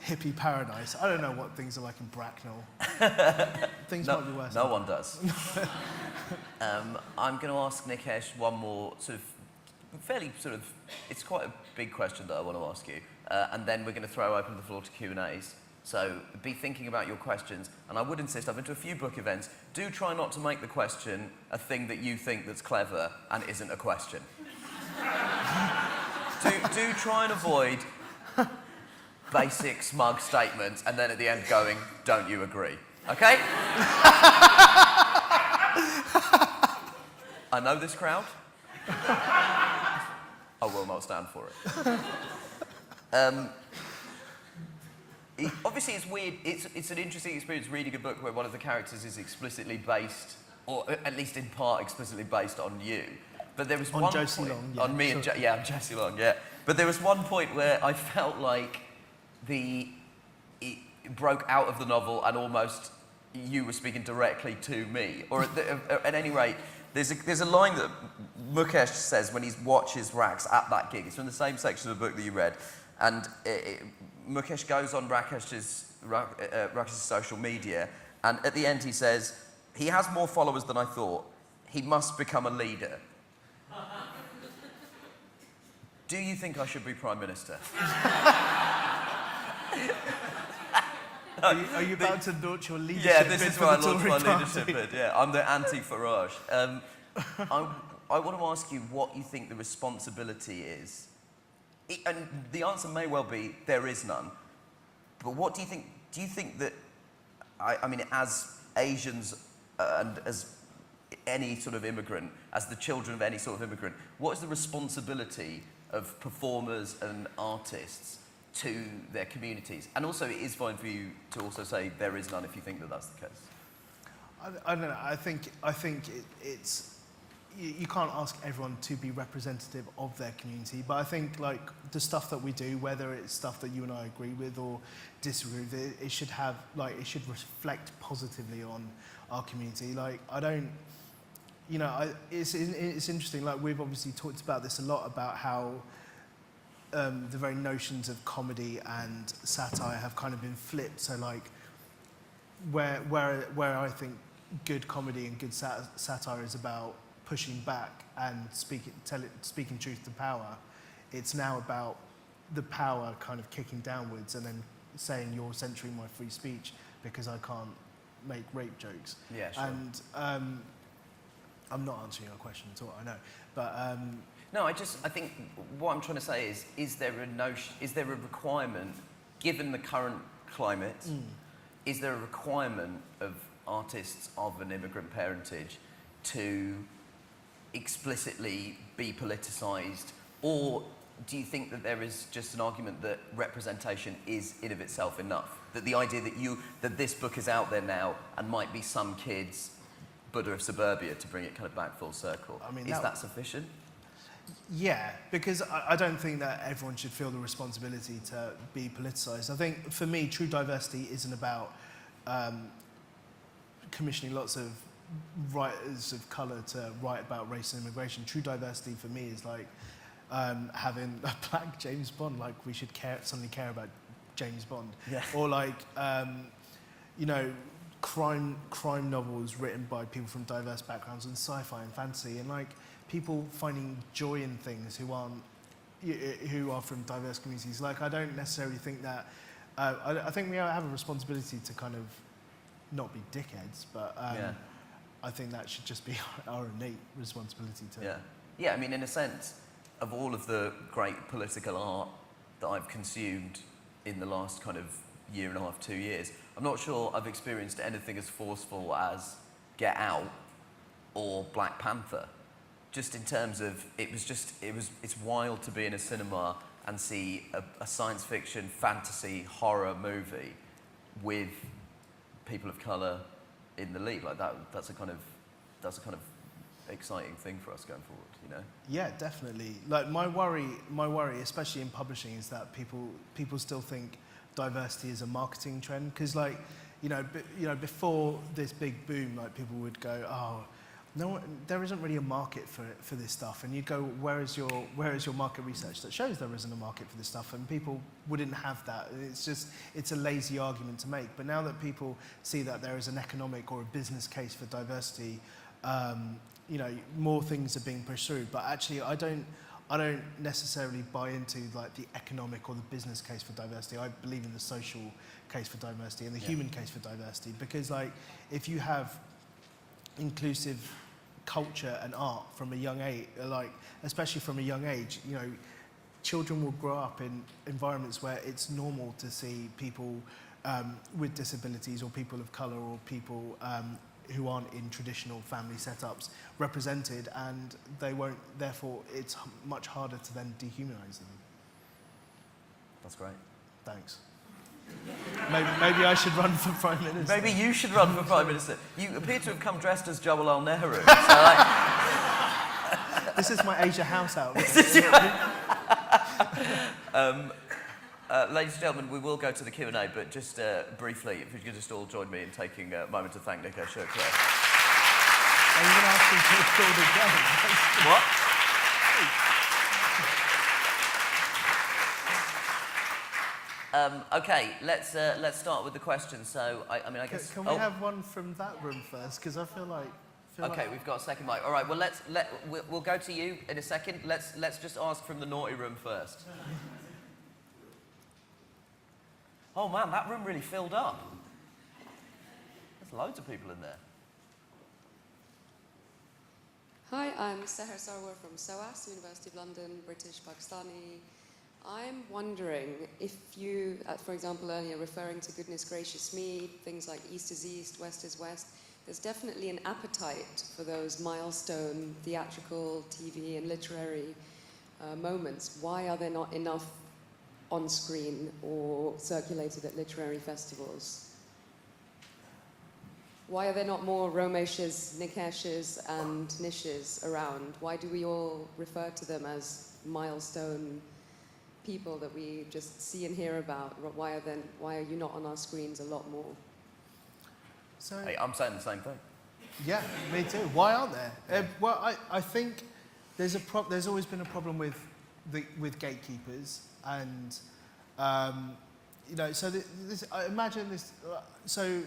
Speaker 4: hippie paradise. I don't know what things are like in Bracknell. Things might be worse.
Speaker 3: No one does. I'm going to ask Nikesh one more it's quite a big question that I want to ask you, and then we're going to throw open the floor to Q&As. So be thinking about your questions, and I would insist, I've been to a few book events, do try not to make the question a thing that you think that's clever and isn't a question. do try and avoid basic smug statements and then at the end going, don't you agree? Okay? I know this crowd. I will not stand for it. Obviously, it's weird. It's an interesting experience reading a book where one of the characters is explicitly based, or at least in part explicitly based on you. But there was
Speaker 4: On
Speaker 3: one
Speaker 4: Josie
Speaker 3: point,
Speaker 4: Long, yeah,
Speaker 3: on me
Speaker 4: sure.
Speaker 3: and on Josie Long, yeah. But there was one point where I felt like it broke out of the novel and almost you were speaking directly to me, or at any rate. There's a line that Mukesh says when he watches Rax at that gig. It's from the same section of the book that you read. And Mukesh goes on Rakesh's social media, and at the end he says, he has more followers than I thought. He must become a leader. Do you think I should be Prime Minister?
Speaker 4: Are you about to launch your leadership?
Speaker 3: Yeah, this
Speaker 4: bid
Speaker 3: is
Speaker 4: for
Speaker 3: where I
Speaker 4: the
Speaker 3: launched
Speaker 4: Tory
Speaker 3: my
Speaker 4: party?
Speaker 3: leadership bid. Yeah, I'm the anti-Farage. I want to ask you what you think the responsibility is. And the answer may well be there is none. But what do you think? Do you think that, I mean, as Asians and as any sort of immigrant, as the children of any sort of immigrant, what is the responsibility of performers and artists to their communities? And also, it is fine for you to also say there is none if you think that that's the case.
Speaker 4: I don't know. I think it's you can't ask everyone to be representative of their community, but I think like the stuff that we do, whether it's stuff that you and I agree with or disagree with, it should have it should reflect positively on our community. Like I don't, it's interesting. Like we've obviously talked about this a lot about how the very notions of comedy and satire have kind of been flipped. So like where I think good comedy and good satire is about pushing back and speaking truth to power, it's now about the power kind of kicking downwards and then saying you're censoring my free speech because I can't make rape jokes.
Speaker 3: Yeah, sure.
Speaker 4: And I'm not answering your question at all, I know, but
Speaker 3: No, I think what I'm trying to say is there a requirement, given the current climate, is there a requirement of artists of an immigrant parentage to explicitly be politicised, or do you think that there is just an argument that representation is in of itself enough? That the idea that this book is out there now and might be some kids Buddha of suburbia, to bring it kind of back full circle,
Speaker 4: I mean,
Speaker 3: is that sufficient?
Speaker 4: Yeah, because I don't think that everyone should feel the responsibility to be politicised. I think for me, true diversity isn't about commissioning lots of writers of colour to write about race and immigration. True diversity for me is like having a black James Bond. Like we should suddenly care about James Bond,
Speaker 3: Yeah.
Speaker 4: or like crime novels written by people from diverse backgrounds and sci-fi and fantasy, and like people finding joy in things who are from diverse communities. Like I don't necessarily think that. I think we have a responsibility to kind of not be dickheads, but I think that should just be our innate responsibility to.
Speaker 3: Yeah. I mean, in a sense, of all of the great political art that I've consumed in the last kind of year and a half, 2 years, I'm not sure I've experienced anything as forceful as Get Out or Black Panther. Just in terms of, it's wild to be in a cinema and see a science fiction, fantasy, horror movie with people of colour in the lead. Like that's a kind of exciting thing for us going forward, you know?
Speaker 4: Yeah, definitely. Like my worry, especially in publishing, is that people still think diversity as a marketing trend? Because before this big boom, like people would go, oh, no, there isn't really a market for this stuff, and you'd go, where is your market research that shows there isn't a market for this stuff? And people wouldn't have that. It's a lazy argument to make. But now that people see that there is an economic or a business case for diversity, more things are being pushed through. But actually, I don't necessarily buy into like the economic or the business case for diversity. I believe in the social case for diversity and the human case for diversity, because like if you have inclusive culture and art from a young age, like especially from a young age, children will grow up in environments where it's normal to see people with disabilities or people of colour or people who aren't in traditional family setups represented, and they won't, therefore it's much harder to then dehumanise them.
Speaker 3: That's great.
Speaker 4: Thanks. Maybe I should run for Prime Minister.
Speaker 3: Maybe you should run for Prime Minister. You appear to have come dressed as Jawaharlal Nehru. So
Speaker 4: This is my Asia House outfit.
Speaker 3: Ladies and gentlemen, we will go to the Q&A, but just briefly, if you could just all join me in taking a moment to thank Nikesh Shukla.
Speaker 4: Are you going to ask him to record again?
Speaker 3: What? Okay, let's start with the questions. So, I guess...
Speaker 4: Can we have one from that room first? Because I feel like...
Speaker 3: Okay, we've got a second mic. All right, well, we'll go to you in a second. Let's just ask from the naughty room first. Oh man, that room really filled up. There's loads of people in there.
Speaker 5: Hi, I'm Seher Sarwar from SOAS, University of London, British Pakistani. I'm wondering if you, for example, earlier referring to goodness gracious me, things like East is East, West is West, there's definitely an appetite for those milestone theatrical, TV and literary moments. Why are there not enough on screen or circulated at literary festivals? Why are there not more Romeshes, Nikeshes and Nishes around? Why do we all refer to them as milestone people that we just see and hear about? Why are you not on our screens a lot more?
Speaker 4: So,
Speaker 3: hey, I'm saying the same thing.
Speaker 4: Yeah, me too. Why aren't there? Well, I think there's always been a problem with gatekeepers, and so I imagine this. So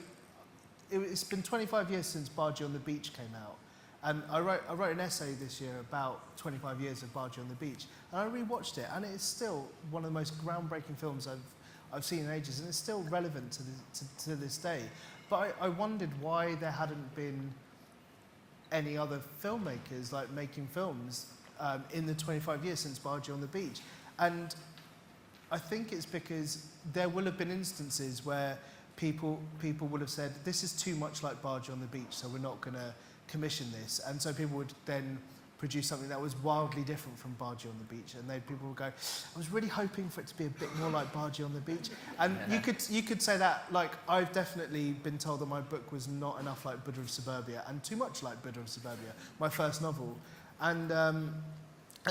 Speaker 4: it's been 25 years since Bargy on the Beach came out, and I wrote an essay this year about 25 years of Bargy on the Beach, and I rewatched it, and it's still one of the most groundbreaking films I've seen in ages, and it's still relevant to this day. But I wondered why there hadn't been any other filmmakers like making films in the 25 years since Bargy on the Beach. And I think it's because there will have been instances where people would have said, this is too much like Bargy on the Beach, so we're not going to commission this. And so people would then produce something that was wildly different from Bargy on the Beach, and people would go, I was really hoping for it to be a bit more like Bargy on the Beach. And you could say that, like, I've definitely been told that my book was not enough like Buddha of Suburbia and too much like Buddha of Suburbia, my first novel. And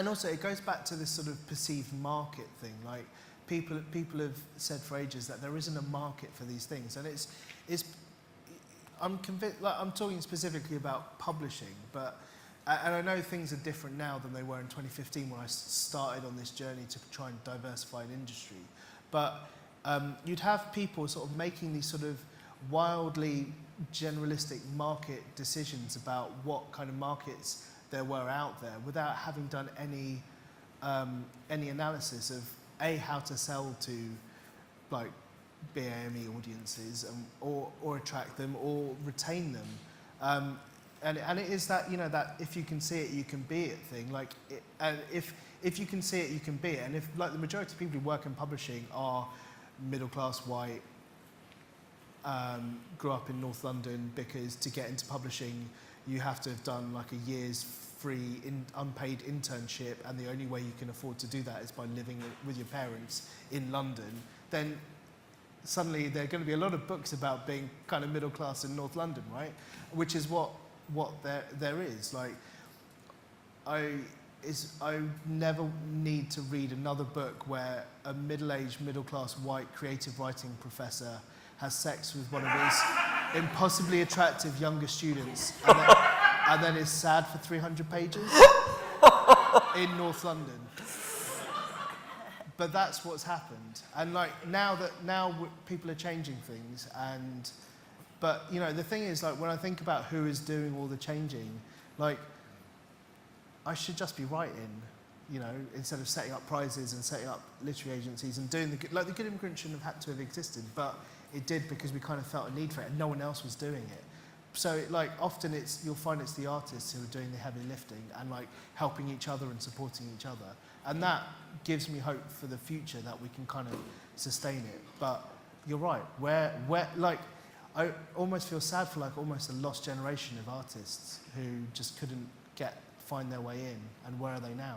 Speaker 4: also it goes back to this sort of perceived market thing. Like people have said for ages that there isn't a market for these things, and I'm convinced. Like, I'm talking specifically about publishing, but. And I know things are different now than they were in 2015 when I started on this journey to try and diversify an industry. But you'd have people sort of making these sort of wildly generalistic market decisions about what kind of markets there were out there without having done any analysis of how to sell to like BAME audiences or attract them or retain them. And it is that, that if you can see it, you can be it thing. Like, and if you can see it, you can be it. And if, like, the majority of people who work in publishing are middle-class, white, grew up in North London, because to get into publishing, you have to have done, like, a year's free, unpaid internship, and the only way you can afford to do that is by living with your parents in London, then suddenly there are going to be a lot of books about being kind of middle-class in North London, right? Which is what there is. Like, I never need to read another book where a middle-aged, middle-class, white, creative writing professor has sex with one of his impossibly attractive younger students and then is sad for 300 pages in North London. But that's what's happened. And like now people are changing things, but you know, the thing is, like, when I think about who is doing all the changing, like, I should just be writing, you know, instead of setting up prizes and setting up literary agencies and doing the good. Like, the Good Immigrant shouldn't have had to have existed, but it did because we kind of felt a need for it and no one else was doing it. So, like, often you'll find it's the artists who are doing the heavy lifting and, like, helping each other and supporting each other. And that gives me hope for the future that we can kind of sustain it. But you're right, like, I almost feel sad for, like, almost a lost generation of artists who just couldn't find their way in, and where are they now?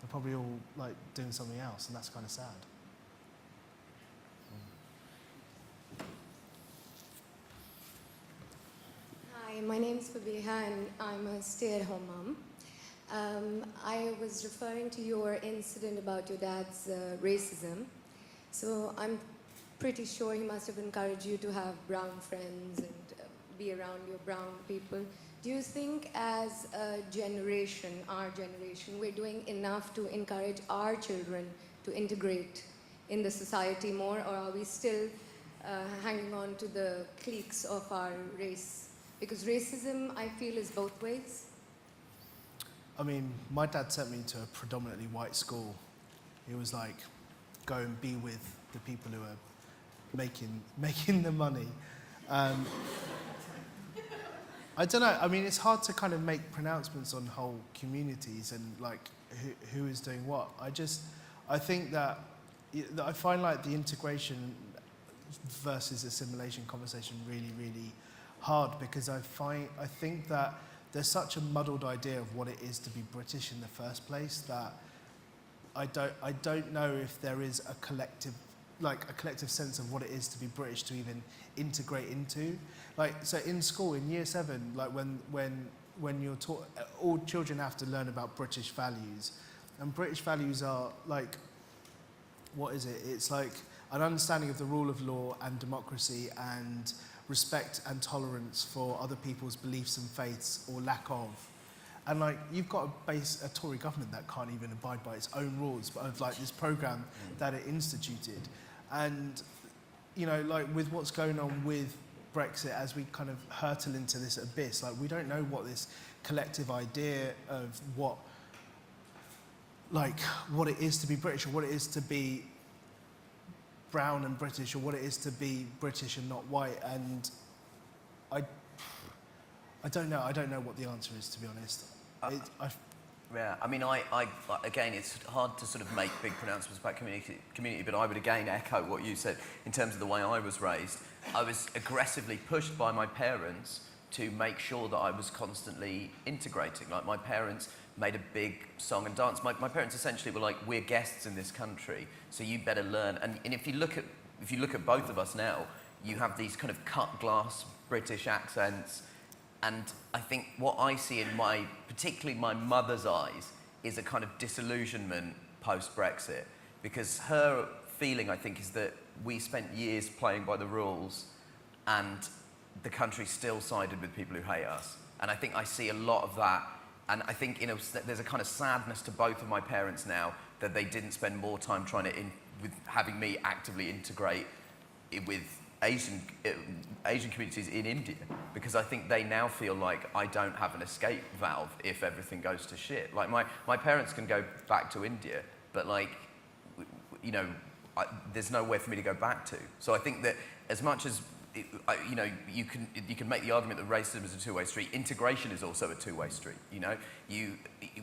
Speaker 4: They're probably all like doing something else, and that's kind of sad.
Speaker 6: Hi, my name is Fabiha and I'm a stay-at-home mom. I was referring to your incident about your dad's racism. So I'm pretty sure he must have encouraged you to have brown friends and be around your brown people. Do you think as a generation, our generation, we're doing enough to encourage our children to integrate in the society more, or are we still hanging on to the cliques of our race? Because racism, I feel, is both ways.
Speaker 4: I mean, my dad sent me to a predominantly white school. He was like, go and be with the people who are making the money. I don't know. I mean, it's hard to kind of make pronouncements on whole communities and like who is doing what. I think that I find like the integration versus assimilation conversation really, really hard, because I think that there's such a muddled idea of what it is to be British in the first place that I don't know if there is a collective sense of what it is to be British to even integrate into. Like, so in school, in year 7, like when you're taught, all children have to learn about British values. And British values are like, what is it? It's like an understanding of the rule of law and democracy and respect and tolerance for other people's beliefs and faiths or lack of. And like, you've got a Tory government that can't even abide by its own rules, but of like this program that it instituted. And, you know, like with what's going on with Brexit, as we kind of hurtle into this abyss, like we don't know what this collective idea of what it is to be British, or what it is to be brown and British, or what it is to be British and not white. And I don't know. I don't know what the answer is, to be honest.
Speaker 3: Yeah, I mean, again, it's hard to sort of make big pronouncements about community, but I would again echo what you said in terms of the way I was raised. I was aggressively pushed by my parents to make sure that I was constantly integrating. Like, my parents made a big song and dance. My parents essentially were like, we're guests in this country, so you better learn. And if you look at both of us now, you have these kind of cut glass British accents. And I think what I see in particularly my mother's eyes, is a kind of disillusionment post-Brexit. Because her feeling, I think, is that we spent years playing by the rules and the country still sided with people who hate us. And I think I see a lot of that. And I think, you know, there's a kind of sadness to both of my parents now that they didn't spend more time trying to, with having me actively integrate with Asian communities in India, because I think they now feel like I don't have an escape valve if everything goes to shit. Like, my parents can go back to India, but like, you know, there's nowhere for me to go back to. So I think that as much as you know, you can make the argument that racism is a two-way street, integration is also a two-way street. You know,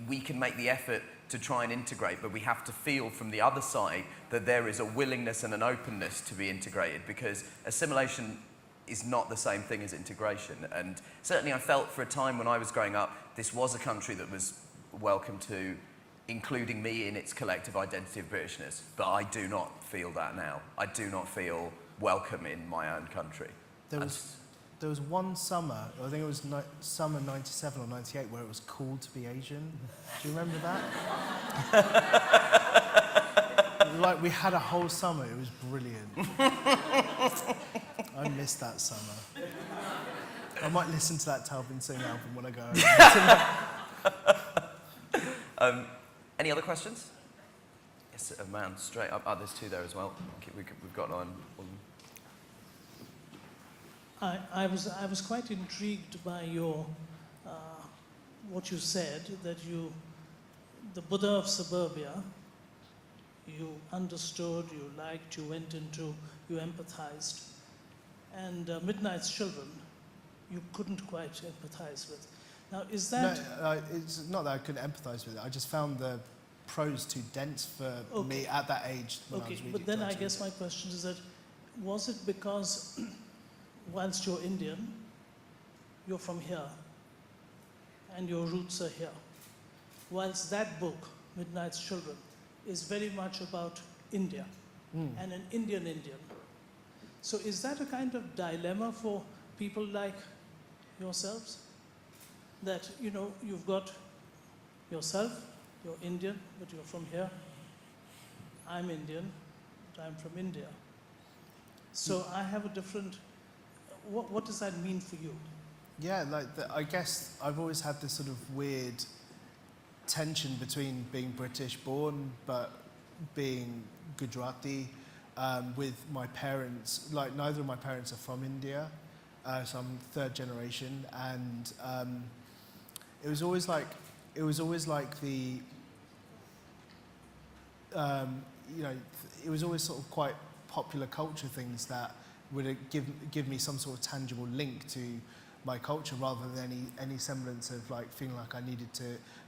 Speaker 3: we can make the effort to try and integrate, but we have to feel from the other side that there is a willingness and an openness to be integrated, because assimilation is not the same thing as integration. And certainly I felt for a time when I was growing up, this was a country that was welcome to including me in its collective identity of Britishness, but I do not feel that now. I do not feel welcome in my own country.
Speaker 4: There was there was one summer, I think it was summer 97 or 98, where it was cool to be Asian. Do you remember that? Like, we had a whole summer, it was brilliant. I missed that summer. I might listen to that Talvin Singh album when I go home.
Speaker 3: Any other questions? Yes, man, straight up. Oh, there's two there as well. We've got on.
Speaker 7: I was quite intrigued by your what you said, that the Buddha of suburbia, you understood, you liked, you went into, you empathized, and Midnight's Children, you couldn't quite empathize with. Now, is that...
Speaker 4: No, it's not that I couldn't empathize with it. I just found the prose too dense for me at that age when I was reading.
Speaker 7: But then I guess my question is that, was it because whilst you're Indian, you're from here, and your roots are here, whilst that book, Midnight's Children, is very much about India and an Indian. So is that a kind of dilemma for people like yourselves? That, you've got yourself, you're Indian, but you're from here. I'm Indian, but I'm from India. So I have a different... What does that mean for you?
Speaker 4: Yeah, I guess I've always had this sort of weird tension between being British born but being Gujarati with my parents. Like, neither of my parents are from India, so I'm third generation, and it was always like the it was always sort of quite popular culture things that would give me some sort of tangible link to my culture, rather than any semblance of like feeling like I needed to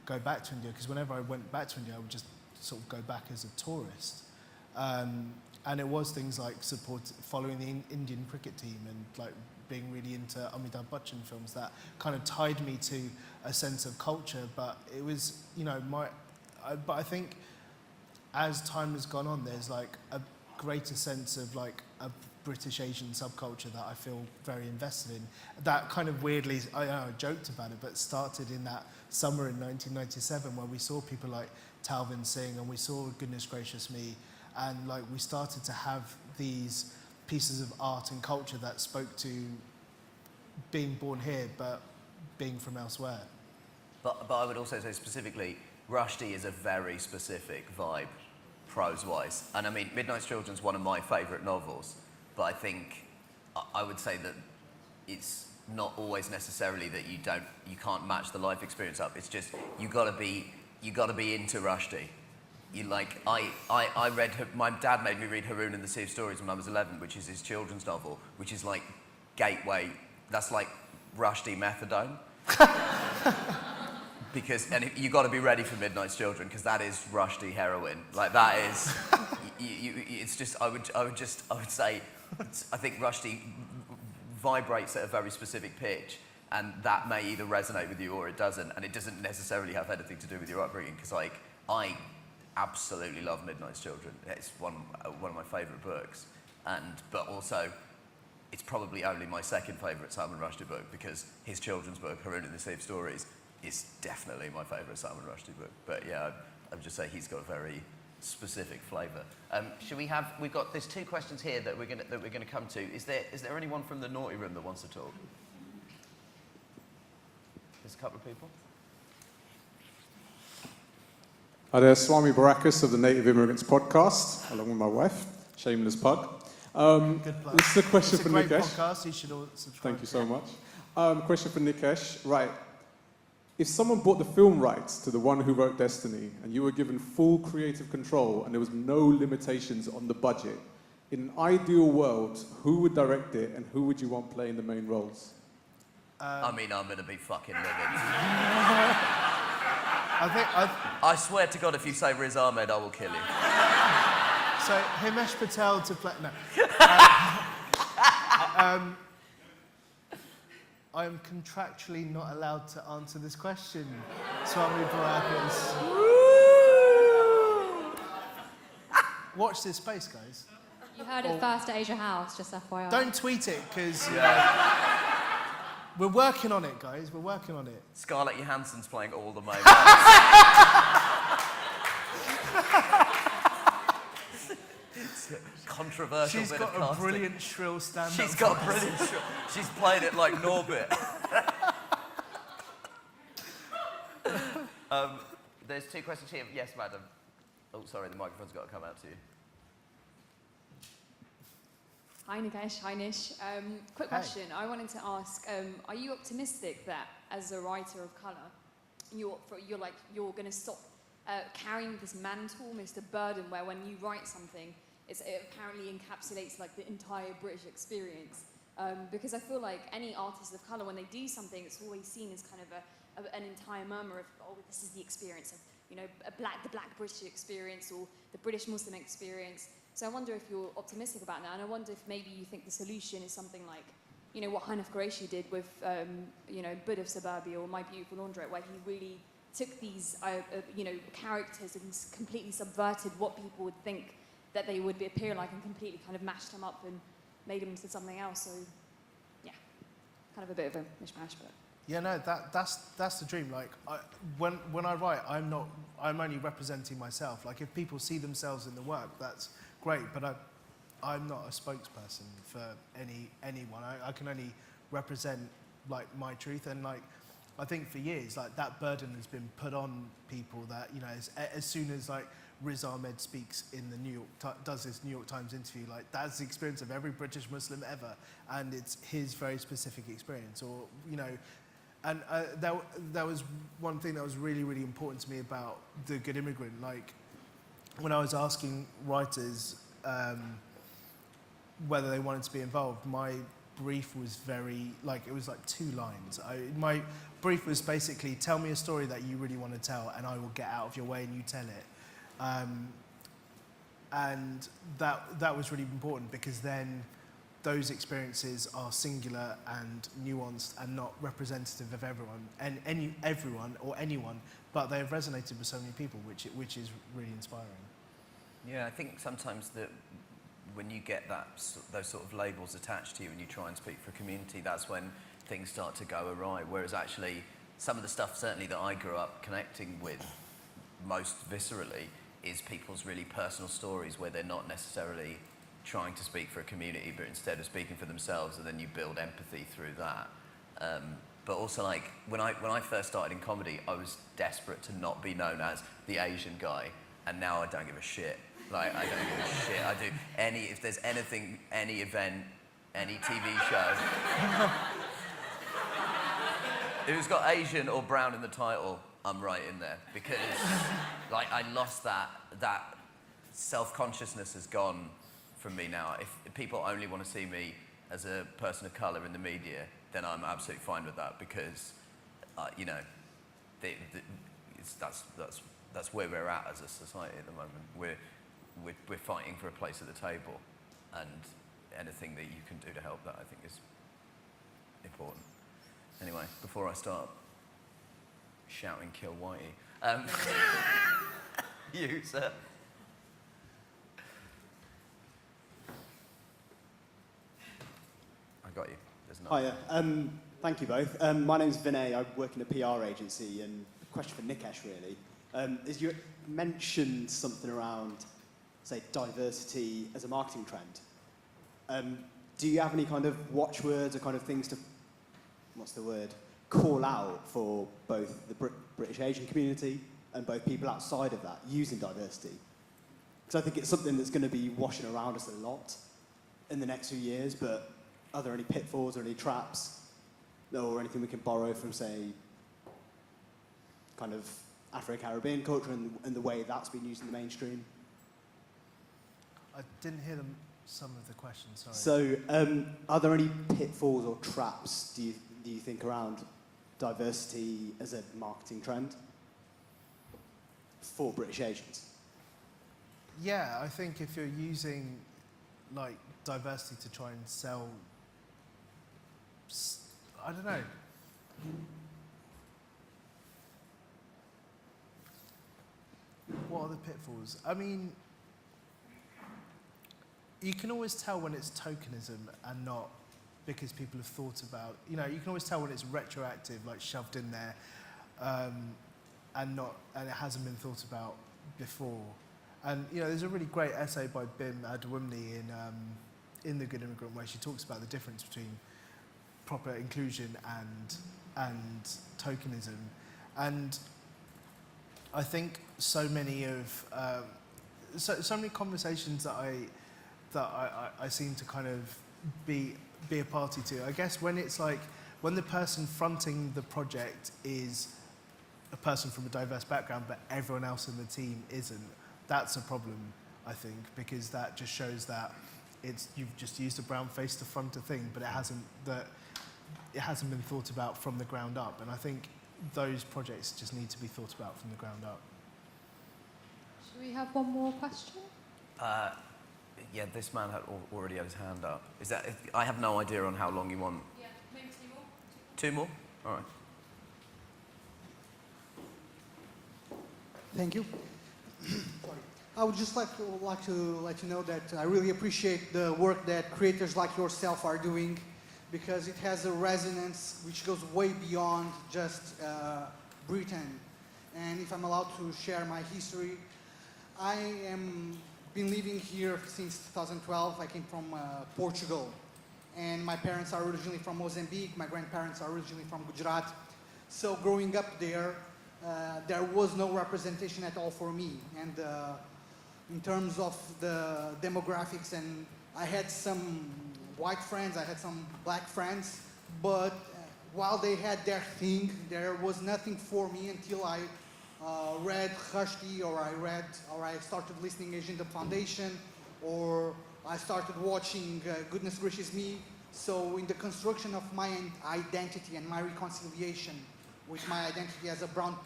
Speaker 4: go back to India, because whenever I went back to India I would just sort of go back as a tourist, and it was things like following the Indian cricket team and like being really into Amitabh Bachchan films that kind of tied me to a sense of culture. But it was, but I think as time has gone on, there's like a greater sense of like a British Asian subculture that I feel very invested in. That kind of weirdly, I joked about it, but started in that summer in 1997 where we saw people like Talvin Singh and we saw Goodness Gracious Me, and like we started to have these pieces of art and culture that spoke to being born here but being from elsewhere.
Speaker 3: But I would also say specifically, Rushdie is a very specific vibe, prose-wise. And I mean, Midnight's Children's one of my favourite novels, but I think I would say that it's not always necessarily that you can't match the life experience up. It's just you got to be into Rushdie. I read my dad made me read Haroon and the Sea of Stories when I was 11, which is his children's novel, which is like gateway. That's like Rushdie methadone. And you got to be ready for Midnight's Children, because that is Rushdie heroin. Like that is, it's just. I would say, I think Rushdie vibrates at a very specific pitch, and that may either resonate with you or it doesn't, and it doesn't necessarily have anything to do with your upbringing. Because like I absolutely love Midnight's Children. It's one of my favourite books, but also it's probably only my second favourite Salman Rushdie book, because his children's book, Haroon and the Sea of Stories, is definitely my favourite Salman Rushdie book. But yeah, I would just say he's got a very specific flavour. There's two questions here that we're gonna come to. Is there anyone from the naughty room that wants to talk? There's a couple of people.
Speaker 8: Hi there, Swami Barakas of the Native Immigrants Podcast, along with my wife, Shameless Pug.
Speaker 4: Good plug.
Speaker 8: This is a question for
Speaker 4: It's a great
Speaker 8: Nikesh.
Speaker 4: podcast, you should all subscribe.
Speaker 8: Thank you so much. Question for Nikesh. Right. If someone bought the film rights to The One Who Wrote Destiny and you were given full creative control and there was no limitations on the budget, in an ideal world, who would direct it and who would you want playing the main roles?
Speaker 3: I'm going to be fucking livid.
Speaker 4: I
Speaker 3: swear to God, if you say Riz Ahmed, I will kill you.
Speaker 4: So Himesh Patel to play. No. I am contractually not allowed to answer this question, Swami Barakas. Watch this space, guys.
Speaker 2: You heard it first at Asia House, just FYI.
Speaker 4: Don't tweet it, because We're working on it, guys. We're working on it.
Speaker 3: Scarlett Johansson's playing all the main roles. Controversial
Speaker 4: She's
Speaker 3: bit
Speaker 4: got
Speaker 3: of
Speaker 4: a
Speaker 3: casting.
Speaker 4: brilliant shrill stand-up.
Speaker 3: She's got a brilliant. She's playing it like Norbit. There's two questions here. Yes, madam. Oh, sorry, the microphone's got to come out to you.
Speaker 9: Hi Nikesh, hi Nish. Quick
Speaker 4: Hey.
Speaker 9: question. I wanted to ask, are you optimistic that as a writer of colour, you're going to stop carrying this mantle, almost a burden, where when you write something, it apparently encapsulates like the entire British experience? Because I feel like any artist of colour, when they do something, it's always seen as kind of an entire murmur of, oh, this is the experience of, you know, the black British experience or the British Muslim experience. So I wonder if you're optimistic about that, and I wonder if maybe you think the solution is something like, you know, what Hanif Qureshi did with, you know, Bud of Suburbia or My Beautiful Laundrette, where he really took these, you know, characters and completely subverted what people would think that they would appear like and completely kind of mashed them up and made them into something else. So, yeah, kind of a bit of a mishmash, but...
Speaker 4: Yeah, no, that's the dream. Like, when I write, I'm only representing myself. Like, if people see themselves in the work, that's great. But I'm not a spokesperson for anyone. I can only represent like my truth. And like, I think for years, like that burden has been put on people. That, you know, as soon as like Riz Ahmed speaks in the does this New York Times interview, like that's the experience of every British Muslim ever, and it's his very specific experience. Or, you know. And that was one thing that was really, really important to me about The Good Immigrant. Like, when I was asking writers whether they wanted to be involved, my brief was very, like, it was like 2 lines. My brief was basically, tell me a story that you really want to tell, and I will get out of your way and you tell it. And that was really important, because then those experiences are singular and nuanced and not representative of everyone, and everyone or anyone, but they have resonated with so many people, which is really inspiring.
Speaker 3: Yeah, I think sometimes that when you get those sort of labels attached to you and you try and speak for a community, that's when things start to go awry. Whereas actually, some of the stuff certainly that I grew up connecting with most viscerally is people's really personal stories, where they're not necessarily trying to speak for a community, but instead of speaking for themselves, and then you build empathy through that. But also, like, when I first started in comedy, I was desperate to not be known as the Asian guy, and now I don't give a shit. Like, I don't give a shit. I do if there's anything, any event, any TV show, who's got Asian or brown in the title, I'm right in there, because, like, I lost that self-consciousness has gone from me now. If people only want to see me as a person of colour in the media, then I'm absolutely fine with that, because, you know, that's where we're at as a society at the moment. We're fighting for a place at the table, and anything that you can do to help that, I think, is important. Anyway, before I start shouting "Kill Whitey," you, sir. Got you.
Speaker 10: Hiya. Thank you both. My name's Vinay. I work in a PR agency, and a question for Nikesh, really. Is you mentioned something around, say, diversity as a marketing trend. Do you have any kind of watchwords or kind of things to, call out for both the British Asian community and both people outside of that using diversity? Because I think it's something that's going to be washing around us a lot in the next few years, but are there any pitfalls or any traps or anything we can borrow from, say, kind of Afro-Caribbean culture and the way that's been used in the mainstream?
Speaker 4: I didn't hear some of the questions, sorry.
Speaker 10: So, are there any pitfalls or traps, do you think, around diversity as a marketing trend for British Asians?
Speaker 4: Yeah, I think if you're using, like, diversity to try and sell, I don't know. What are the pitfalls? I mean, you can always tell when it's tokenism and not because people have thought about, you know, you can always tell when it's retroactive, like shoved in there, and it hasn't been thought about before. And you know, there's a really great essay by Bim Adewumne in The Good Immigrant where she talks about the difference between proper inclusion and tokenism. And I think so many conversations that I seem to kind of be a party to. I guess when it's like, when the person fronting the project is a person from a diverse background, but everyone else in the team isn't, that's a problem, I think, because that just shows that you've just used a brown face to front a thing, but it hasn't been thought about from the ground up. And I think those projects just need to be thought about from the ground up.
Speaker 2: Should we have one more question?
Speaker 3: Yeah, this man already had his hand up. I have no idea on how long you want.
Speaker 2: Yeah, maybe 2 more.
Speaker 3: 2 more? All right.
Speaker 11: Thank you. I would just like to let you know that I really appreciate the work that creators like yourself are doing, because it has a resonance which goes way beyond just Britain. And if I'm allowed to share my history, I am been living here since 2012. I came from Portugal, and my parents are originally from Mozambique. My grandparents are originally from Gujarat. So growing up there was no representation at all for me. And in terms of the demographics, and I had some white friends, I had some black friends, but while they had their thing, there was nothing for me until I read Rushdie, or I started listening Asian Dub Foundation, or I started watching Goodness Gracious Me. So in the construction of my identity and my reconciliation with my identity as a brown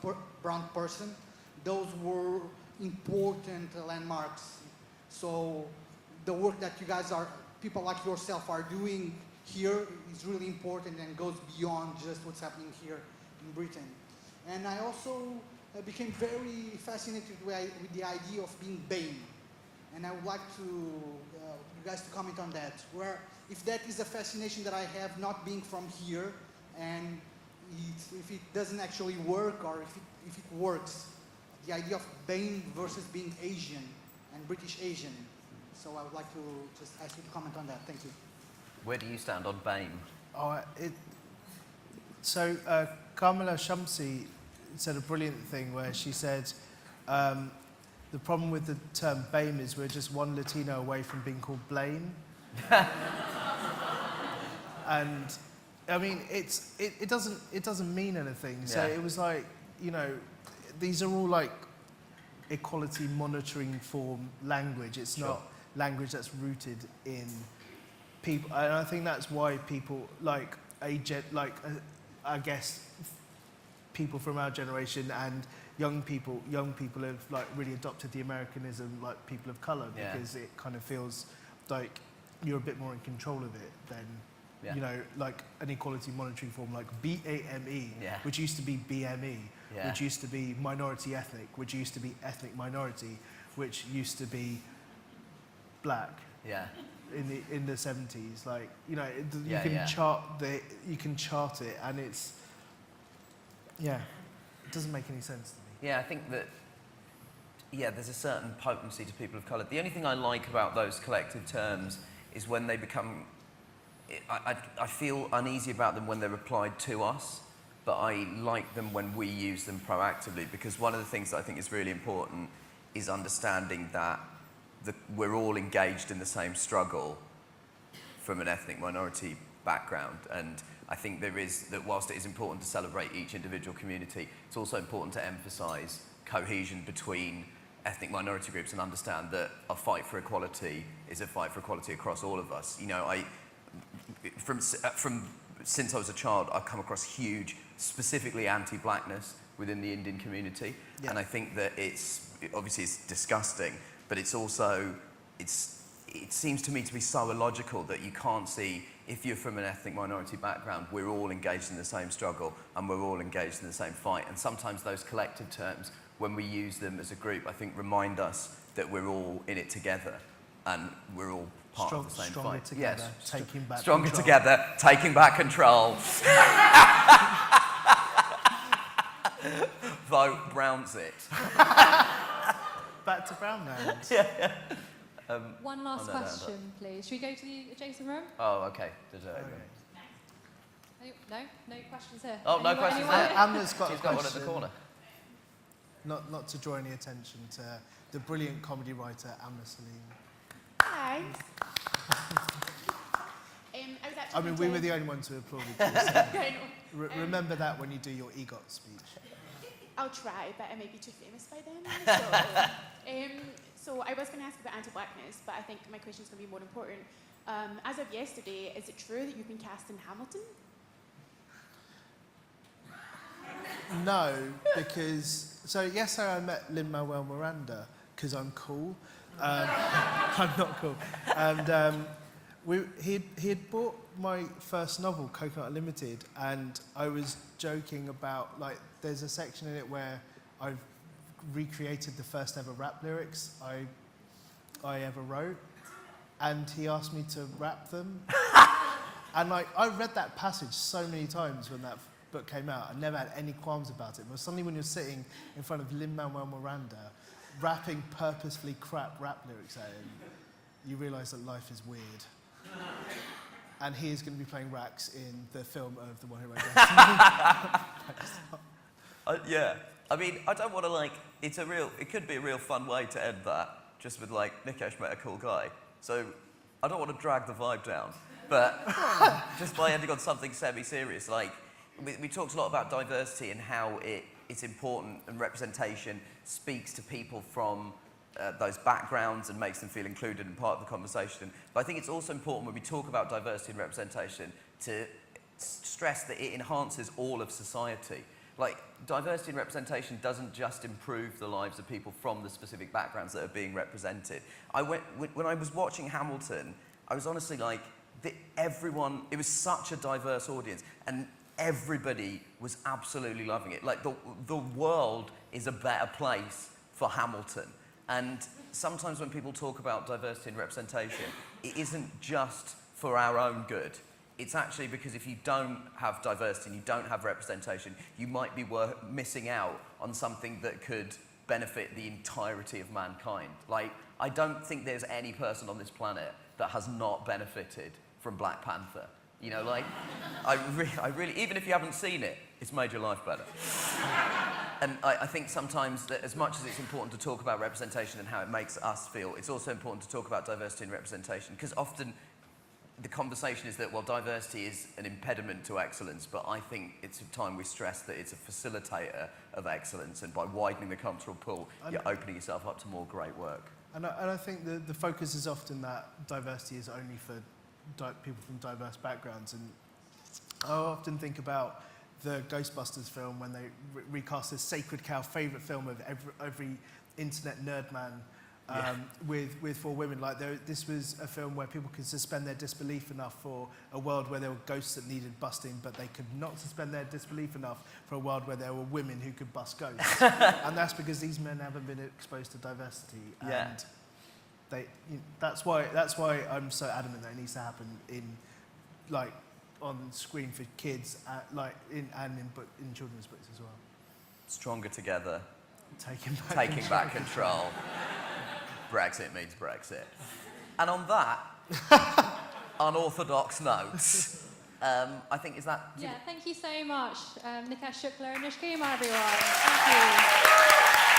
Speaker 11: person, those were important landmarks. So the work that you guys people like yourself are doing here is really important and goes beyond just what's happening here in Britain. And I also became very fascinated with the idea of being BAME. And I would like you guys to comment on that, where if that is a fascination that I have not being from here, and if it doesn't actually work, or if it works, the idea of BAME versus being Asian and British Asian. So I would like to just ask you to comment on that. Thank you.
Speaker 3: Where do you stand on BAME?
Speaker 4: Kamala Shamsi said a brilliant thing where she said, the problem with the term BAME is we're just one Latino away from being called Blame. And I mean, it doesn't mean anything. So it was like, you know, these are all like equality monitoring form language. It's not language that's rooted in people. And I think that's why people I guess people from our generation and young people have like really adopted the Americanism like people of color, because it kind of feels like you're a bit more in control of it than you know, like an equality monitoring form like BAME, which used to be BME, which used to be minority ethnic, which used to be ethnic minority, which used to be black. In the 70s, like, you know, you can chart it, and it doesn't make any sense to me.
Speaker 3: Yeah, I think that there's a certain potency to people of colour. The only thing I like about those collective terms is when they become. I feel uneasy about them when they're applied to us, but I like them when we use them proactively, because one of the things that I think is really important is understanding that we're all engaged in the same struggle from an ethnic minority background. And I think that whilst it is important to celebrate each individual community, it's also important to emphasise cohesion between ethnic minority groups and understand that a fight for equality is a fight for equality across all of us. You know, since I was a child, I've come across huge, specifically anti-blackness within the Indian community, and I think that obviously it's disgusting, but it's also, it seems to me to be so illogical that you can't see, if you're from an ethnic minority background, we're all engaged in the same struggle and we're all engaged in the same fight. And sometimes those collective terms, when we use them as a group, I think remind us that we're all in it together and we're all part of the same
Speaker 4: stronger
Speaker 3: fight.
Speaker 4: together,
Speaker 3: Yes,
Speaker 4: taking back
Speaker 3: stronger
Speaker 4: control.
Speaker 3: together, taking back control. Vote Browns-it.
Speaker 4: Back to Brownland.
Speaker 2: One last
Speaker 3: no,
Speaker 2: question, please. Should we go to the adjacent room?
Speaker 3: Oh, okay.
Speaker 2: No questions here.
Speaker 3: Oh, no questions
Speaker 2: anyone?
Speaker 3: there.
Speaker 4: Anna's got
Speaker 3: She's
Speaker 4: a
Speaker 3: got one at
Speaker 4: question.
Speaker 3: the corner.
Speaker 4: Not to draw any attention to the brilliant comedy writer Anna Salim.
Speaker 12: Hi.
Speaker 4: I mean, we were the only ones who applauded you. So remember that when you do your EGOT speech.
Speaker 12: I'll try, but I may be too famous by then. So I was going to ask about anti-blackness, but I think my question is going to be more important. As of yesterday, is it true that you've been cast in Hamilton?
Speaker 4: No, because yesterday I met Lin-Manuel Miranda because I'm cool. I'm not cool. And he had bought my first novel, Coconut Unlimited, and I was joking about, like, there's a section in it where I've recreated the first ever rap lyrics I ever wrote, and he asked me to rap them. And like, I read that passage so many times when that book came out. I never had any qualms about it. But suddenly when you're sitting in front of Lin-Manuel Miranda, rapping purposefully crap rap lyrics at him, you realise that life is weird. And he is going to be playing Rax in the film of The One Who Wrote Destiny.
Speaker 3: Yeah. I mean, I don't want to, like, it could be a real fun way to end that, just with, like, Nikesh met a cool guy. So I don't want to drag the vibe down, but just by ending on something semi-serious, like, we talked a lot about diversity and how it's important, and representation speaks to people from those backgrounds and makes them feel included and part of the conversation. But I think it's also important when we talk about diversity and representation to stress that it enhances all of society. Like, diversity and representation doesn't just improve the lives of people from the specific backgrounds that are being represented. When I was watching Hamilton, I was honestly like, it was such a diverse audience, and everybody was absolutely loving it. Like, the world is a better place for Hamilton. And sometimes when people talk about diversity and representation, it isn't just for our own good. It's actually because if you don't have diversity and you don't have representation, you might be missing out on something that could benefit the entirety of mankind. Like, I don't think there's any person on this planet that has not benefited from Black Panther. You know, like, I really, even if you haven't seen it, it's made your life better. And I think sometimes that as much as it's important to talk about representation and how it makes us feel, it's also important to talk about diversity and representation, because often the conversation is that, well, diversity is an impediment to excellence, but I think it's time we stress that it's a facilitator of excellence, and by widening the cultural pool, you're opening yourself up to more great work.
Speaker 4: And I think the focus is often that diversity is only for people from diverse backgrounds, and I often think about the Ghostbusters film when they recast this Sacred Cow favourite film of every internet nerd man with 4 women. Like, this was a film where people could suspend their disbelief enough for a world where there were ghosts that needed busting, but they could not suspend their disbelief enough for a world where there were women who could bust ghosts. And that's because these men haven't been exposed to diversity. And that's why I'm so adamant that it needs to happen on screen for kids, in children's books as well.
Speaker 3: Stronger together.
Speaker 4: Taking
Speaker 3: back control. Brexit means Brexit. And on that unorthodox note, I think
Speaker 2: Yeah, thank you so much, Nikesh Shukla and Nish Kumar, everyone. Thank you.